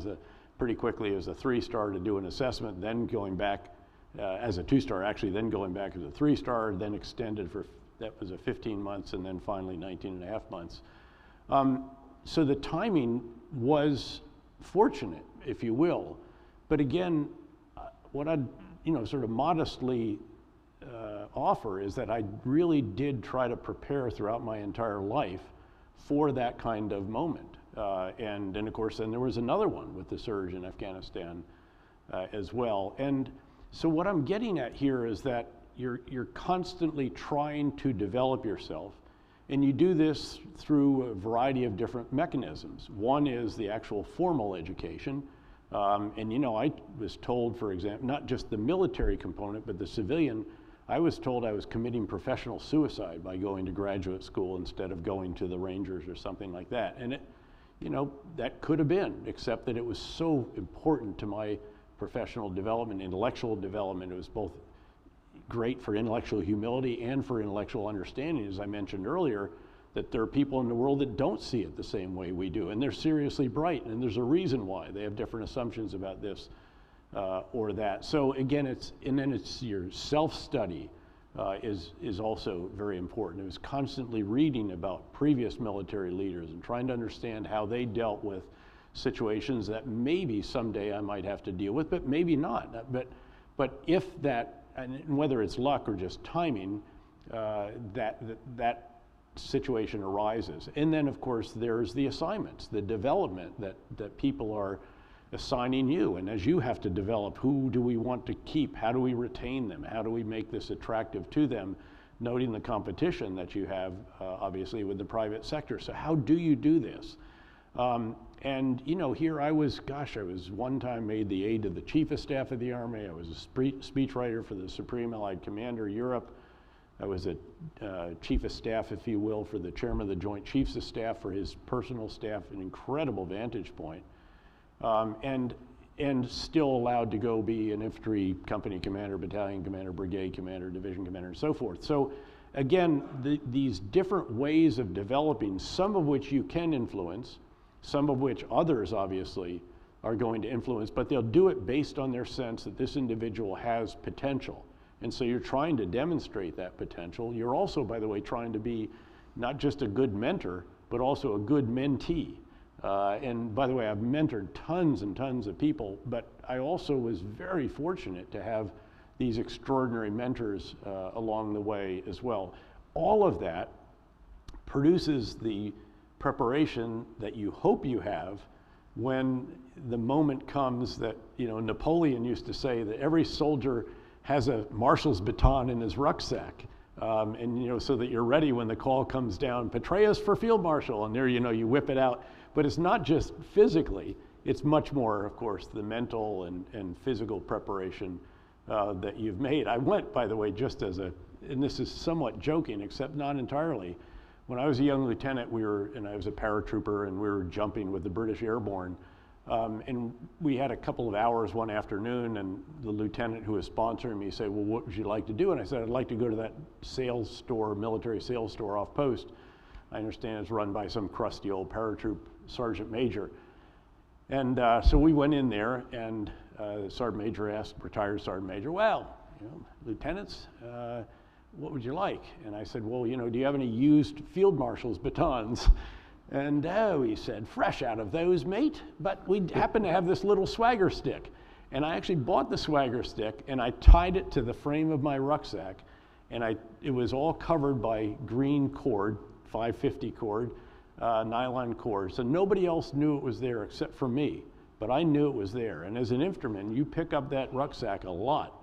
pretty quickly as a 3-star to do an assessment, then going back as a 2-star, actually, then going back as a 3-star, then extended that was a 15 months, and then finally 19 and a half months. So the timing was fortunate, if you will. But again, what I'd, you know, sort of modestly offer is that I really did try to prepare throughout my entire life for that kind of moment. And then of course, then there was another one with the surge in Afghanistan as well. And so what I'm getting at here is that you're constantly trying to develop yourself, and you do this through a variety of different mechanisms. One is the actual formal education. And you know, I was told, for example, not just the military component, but the civilian, I was told I was committing professional suicide by going to graduate school instead of going to the Rangers or something like that. And it, you know, that could have been, except that it was so important to my professional development, intellectual development. It was both great for intellectual humility and for intellectual understanding, as I mentioned earlier, that there are people in the world that don't see it the same way we do, and they're seriously bright, and there's a reason why. They have different assumptions about this or that. So again, it's your self-study is also very important. It was constantly reading about previous military leaders and trying to understand how they dealt with situations that maybe someday I might have to deal with, but maybe not. But if that, and whether it's luck or just timing, that situation arises. And then of course there's the assignments, the development that people are assigning you, and as you have to develop, who do we want to keep, how do we retain them, how do we make this attractive to them, noting the competition that you have obviously with the private sector. So how do you do this? And you know, here I was, gosh, I was one time made the aide to the Chief of Staff of the Army. I was a speechwriter for the Supreme Allied Commander Europe. I was a Chief of Staff, if you will, for the Chairman of the Joint Chiefs of Staff for his personal staff, an incredible vantage point. And still allowed to go be an infantry company commander, battalion commander, brigade commander, division commander, and so forth. So again, these different ways of developing, some of which you can influence, some of which others obviously are going to influence, but they'll do it based on their sense that this individual has potential. And so you're trying to demonstrate that potential. You're also, by the way, trying to be not just a good mentor, but also a good mentee. And by the way, I've mentored tons and tons of people, but I also was very fortunate to have these extraordinary mentors along the way as well. All of that produces the preparation that you hope you have when the moment comes that, you know, Napoleon used to say that every soldier has a marshal's baton in his rucksack. And you know, so that you're ready when the call comes down, Petraeus for field marshal, and there, you know, you whip it out. But it's not just physically, it's much more, of course, the mental and physical preparation that you've made. I went, by the way, just as a, and this is somewhat joking, except not entirely. When I was a young lieutenant, and I was a paratrooper, and we were jumping with the British Airborne, and we had a couple of hours one afternoon, and the lieutenant who was sponsoring me said, well, what would you like to do? And I said, I'd like to go to that sales store, military sales store off post. I understand it's run by some crusty old paratroop sergeant major. And so we went in there, and the sergeant major asked, retired sergeant major, well, you know, lieutenants, what would you like? And I said, well, you know, do you have any used field marshal's batons? And oh, he said, fresh out of those, mate, but we happen to have this little swagger stick. And I actually bought the swagger stick, and I tied it to the frame of my rucksack, and it was all covered by green cord, 550 cord, nylon cord. So nobody else knew it was there except for me, but I knew it was there. And as an infantryman, you pick up that rucksack a lot.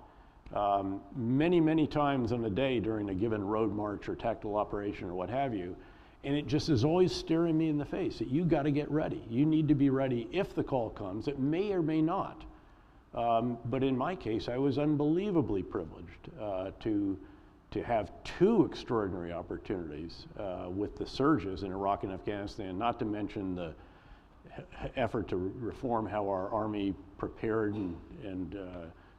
Many, many times in a day during a given road march or tactical operation or what have you. And it just is always staring me in the face that you got to get ready. You need to be ready if the call comes. It may or may not. But in my case, I was unbelievably privileged to have two extraordinary opportunities with the surges in Iraq and Afghanistan, not to mention the effort to reform how our Army prepared and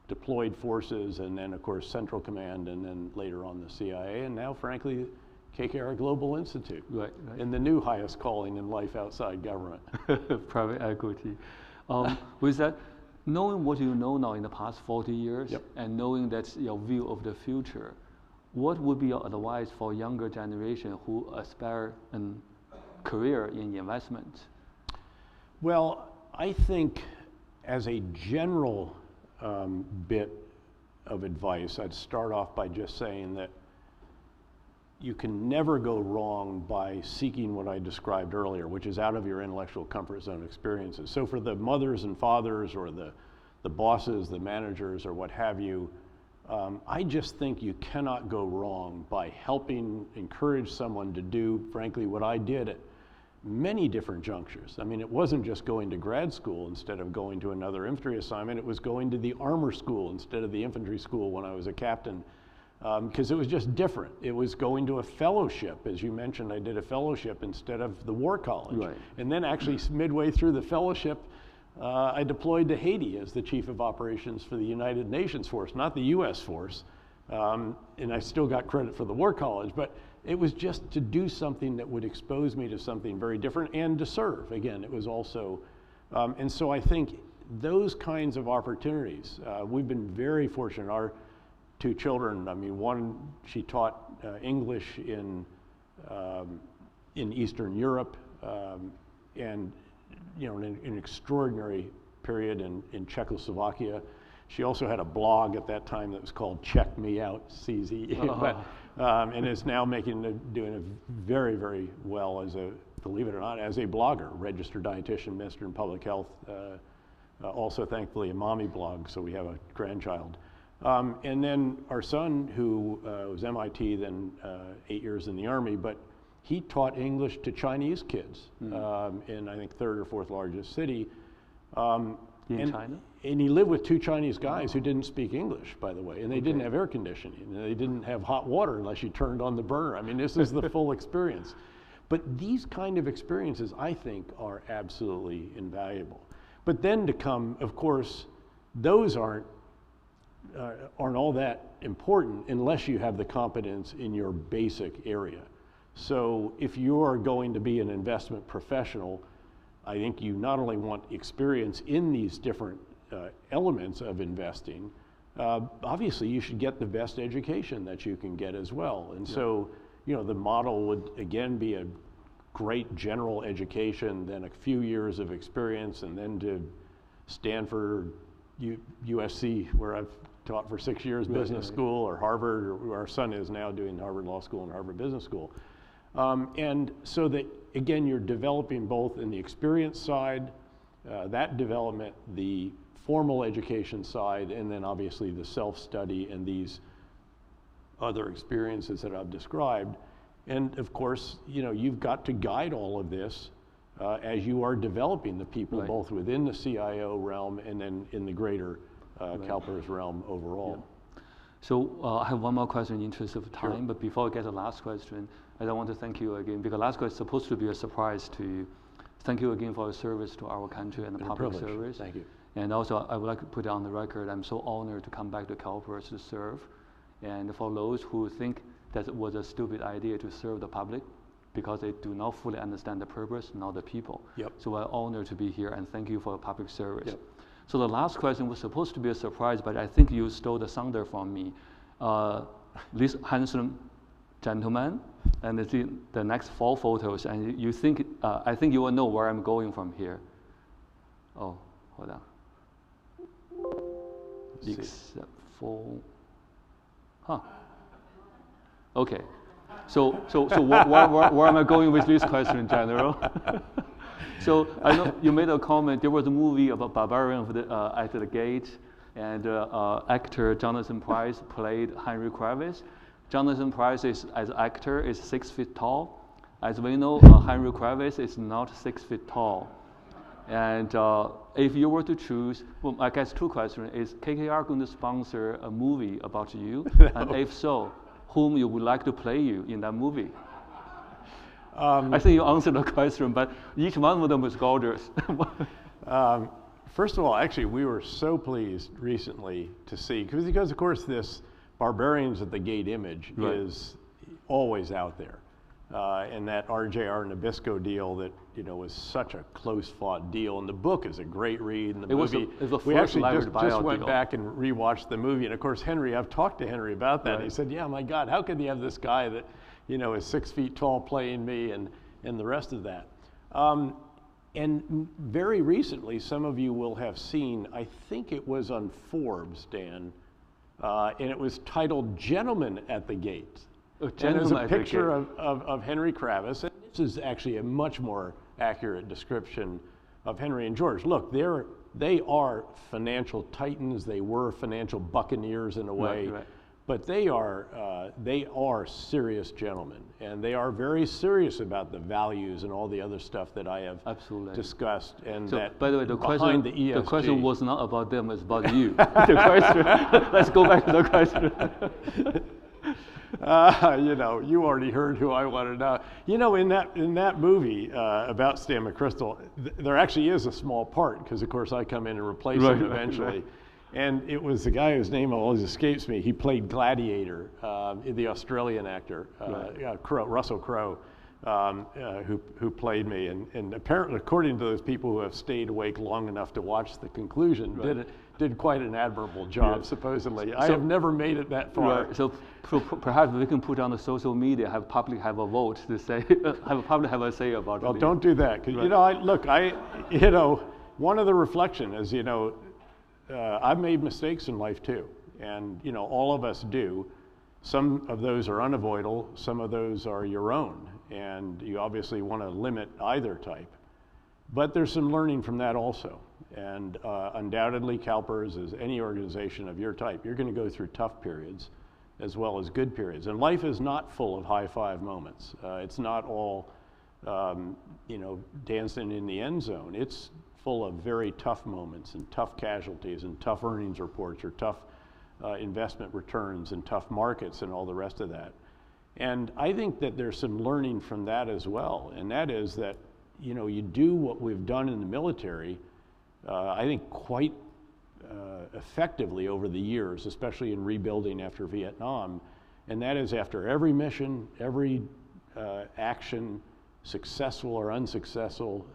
deployed forces, and then, of course, Central Command, and then later on the CIA, and now, frankly, KKR Global Institute, right. And the new highest calling in life outside government. Private equity. With that, knowing what you know now in the past 40 years, yep. And knowing that's your view of the future, what would be your advice for younger generation who aspire a career in investment? Well, I think as a general bit of advice, I'd start off by just saying that you can never go wrong by seeking what I described earlier, which is out of your intellectual comfort zone experiences. So for the mothers and fathers or the bosses, the managers, or what have you, I just think you cannot go wrong by helping encourage someone to do, frankly, what I did at many different junctures. I mean, it wasn't just going to grad school instead of going to another infantry assignment. It was going to the armor school instead of the infantry school when I was a captain, because it was just different. It was going to a fellowship. As you mentioned, I did a fellowship instead of the war college. Right. And then actually midway through the fellowship, I deployed to Haiti as the chief of operations for the United Nations force, not the US force. And I still got credit for the war college, but it was just to do something that would expose me to something very different and to serve. Again, it was also, and so I think those kinds of opportunities, we've been very fortunate. Our two children, I mean, one, she taught English in Eastern Europe, and you know, an extraordinary period in Czechoslovakia. She also had a blog at that time that was called Check Me Out, CZ, and is now doing it very, very well as a, believe it or not, as a blogger, registered dietitian, minister in public health, also thankfully a mommy blog, so we have a grandchild. And then our son, who was MIT, then 8 years in the Army, but he taught English to Chinese kids in, I think, third or fourth largest city. In China? And he lived with 2 Chinese guys who didn't speak English, by the way, and they didn't have air conditioning, and they didn't have hot water unless you turned on the burner. I mean, this is the full experience. But these kind of experiences, I think, are absolutely invaluable. But then to come, of course, those aren't all that important unless you have the competence in your basic area. So if you're going to be an investment professional, I think you not only want experience in these different elements of investing, obviously you should get the best education that you can get as well. And so, you know, the model would again be a great general education, then a few years of experience, and then to Stanford, USC, where I've taught for 6 years, business school, or Harvard, or where our son is now doing Harvard Law School and Harvard Business School. And so that, again, you're developing both in the experience side, that development, the formal education side, and then obviously the self-study and these other experiences that I've described. And of course, you know, you've got to guide all of this as you are developing the people, both within the CIO realm and then in the greater CalPERS realm overall. Yeah. So I have one more question in interest of time, Sure. but before I get the last question, I want to thank you again, because last question is supposed to be a surprise to you. Thank you again for your service to our country and the public service. Thank you. And also, I would like to put it on the record, I'm so honored to come back to CalPERS to serve. And for those who think that it was a stupid idea to serve the public, because they do not fully understand the purpose, not the people. Yep. So I'm honored to be here, and thank you for your public service. Yep. So the last question was supposed to be a surprise, but I think you stole the thunder from me. This handsome gentleman, and the next 4 photos, and you think, I think you will know where I'm going from here. Oh, hold on. Except for, okay. So where am I going with this question, General? So I know you made a comment. There was a movie about Barbarian at the Gate, and actor Jonathan Pryce played Henry Kravis. Jonathan Pryce as actor is 6 feet tall. As we know, Henry Kravis is not 6 feet tall. And if you were to choose, well, I guess 2 questions. Is KKR going to sponsor a movie about you? No. And if so, whom you would like to play you in that movie? I think you answered the question, but each one of them was gorgeous. First of all, actually, we were so pleased recently to see, because of course this Barbarians at the Gate image is always out there. And that RJR Nabisco deal that, you know, was such a close-fought deal. And the book is a great read. And the movie, we actually just went back and rewatched the movie. And of course, Henry, I've talked to Henry about that. And he said, yeah, my God, how could you have this guy that, you know, is 6 feet tall playing me and the rest of that? And very recently, some of you will have seen, I think it was on Forbes, Dan, and it was titled Gentlemen at the Gate. And there's a picture of Henry Kravis. And this is actually a much more accurate description of Henry and George. Look, they are financial titans. They were financial buccaneers in a way. But they are serious gentlemen, and they are very serious about the values and all the other stuff that I have discussed. And so, that, by the way, the question was not about them; it's about you. Let's go back to the question. You know, you already heard who I want to know. You know, in that movie about Stan McChrystal, there actually is a small part, because of course I come in and replace him eventually. And it was the guy whose name always escapes me. He played Gladiator, the Australian actor, Russell Crowe, who played me. And apparently, according to those people who have stayed awake long enough to watch the conclusion, did quite an admirable job, supposedly. I have never made it that far. So perhaps we can put on the social media, have a vote to say, have a say about it. Well, don't do that, because you know, one of the reflection is, you know, I've made mistakes in life too, and you know, all of us do. Some of those are unavoidable, some of those are your own, and you obviously want to limit either type. But there's some learning from that also, and undoubtedly CalPERS, as any organization of your type, you're going to go through tough periods, as well as good periods. And life is not full of high five moments. It's not all, you know, dancing in the end zone. It's full of very tough moments and tough casualties and tough earnings reports or tough investment returns and tough markets and all the rest of that. And I think that there's some learning from that as well. And that is that, you know, you do what we've done in the military, I think quite effectively over the years, especially in rebuilding after Vietnam. And that is after every mission, every action, successful or unsuccessful,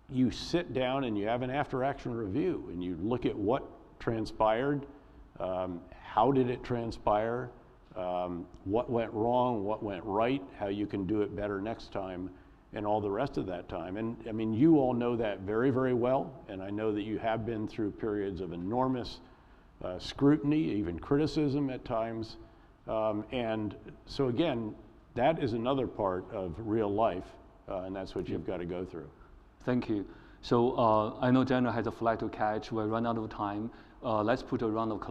you sit down and you have an after-action review and you look at what transpired, how did it transpire, what went wrong, what went right, how you can do it better next time, and all the rest of that time. And I mean, you all know that very, very well, and I know that you have been through periods of enormous scrutiny, even criticism at times. And so again, that is another part of real life, and that's what you've got to go through. Thank you. So I know General has a flight to catch. We're run out of time. Let's put a round of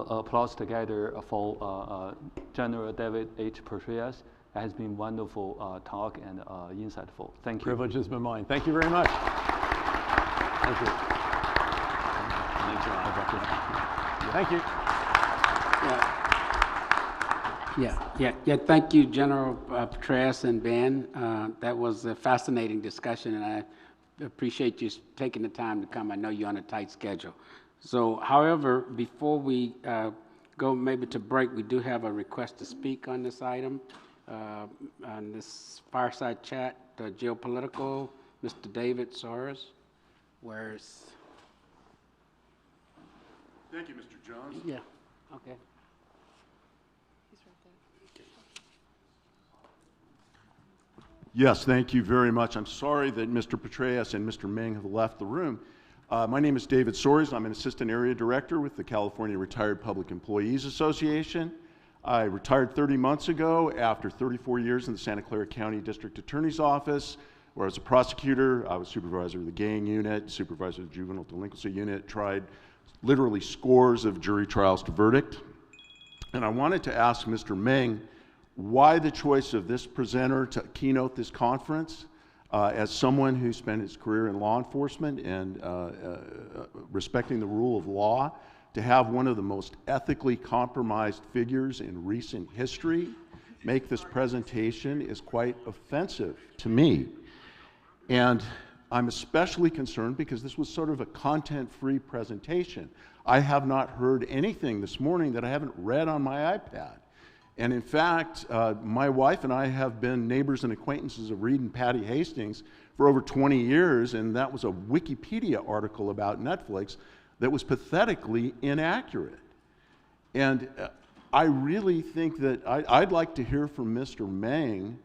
applause together for General David H. Petraeus. It has been wonderful talk and insightful. Thank you. Privilege has been mine. Thank you very much. Thank you. Thank you. Yeah. Thank you, General Petraeus and Ben. That was a fascinating discussion, and I appreciate you taking the time to come. I know you're on a tight schedule. So, however, before we go maybe to break, we do have a request to speak on this item, on this fireside chat, Geopolitical, Mr. David Soares. Where's? Thank you, Mr. Jones. Yeah, okay. Yes, thank you very much. I'm sorry that Mr. Petraeus and Mr. Meng have left the room. My name is David Soares. I'm an Assistant Area Director with the California Retired Public Employees Association. I retired 30 months ago after 34 years in the Santa Clara County District Attorney's Office, where I was a prosecutor. I was supervisor of the gang unit, supervisor of the juvenile delinquency unit, tried literally scores of jury trials to verdict. And I wanted to ask Mr. Meng why the choice of this presenter to keynote this conference. As someone who spent his career in law enforcement and respecting the rule of law, to have one of the most ethically compromised figures in recent history make this presentation is quite offensive to me. And I'm especially concerned because this was sort of a content-free presentation. I have not heard anything this morning that I haven't read on my iPad. And in fact, my wife and I have been neighbors and acquaintances of Reed and Patty Hastings for over 20 years, and that was a Wikipedia article about Netflix that was pathetically inaccurate. And I really think that I'd like to hear from Mr. Meng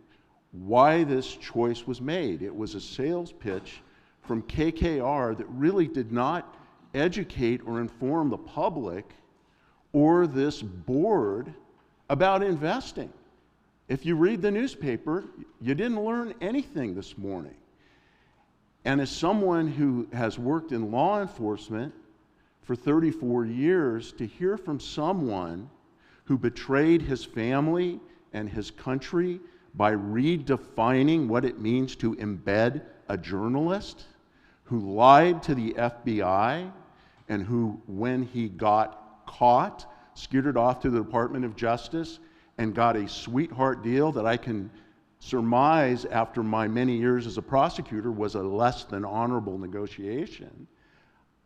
why this choice was made. It was a sales pitch from KKR that really did not educate or inform the public or this board about investing. If you read the newspaper, you didn't learn anything this morning. And as someone who has worked in law enforcement for 34 years, to hear from someone who betrayed his family and his country by redefining what it means to embed a journalist, who lied to the FBI, and who, when he got caught, scooted off to the Department of Justice and got a sweetheart deal that I can surmise after my many years as a prosecutor was a less than honorable negotiation.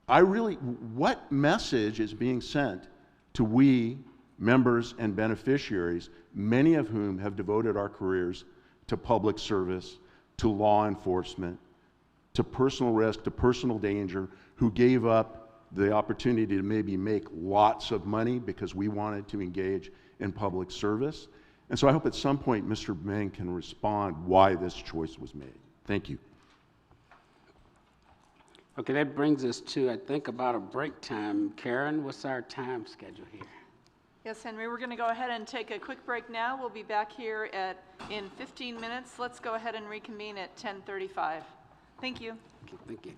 What message is being sent to we, members and beneficiaries, many of whom have devoted our careers to public service, to law enforcement, to personal risk, to personal danger, who gave up the opportunity to maybe make lots of money because we wanted to engage in public service. And so I hope at some point Mr. Meng can respond why this choice was made. Thank you. Okay, that brings us to, I think, about a break time. Karen, what's our time schedule here? Yes, Henry, we're going to go ahead and take a quick break now. We'll be back here in 15 minutes. Let's go ahead and reconvene at 10:35. Thank you. Okay, thank you.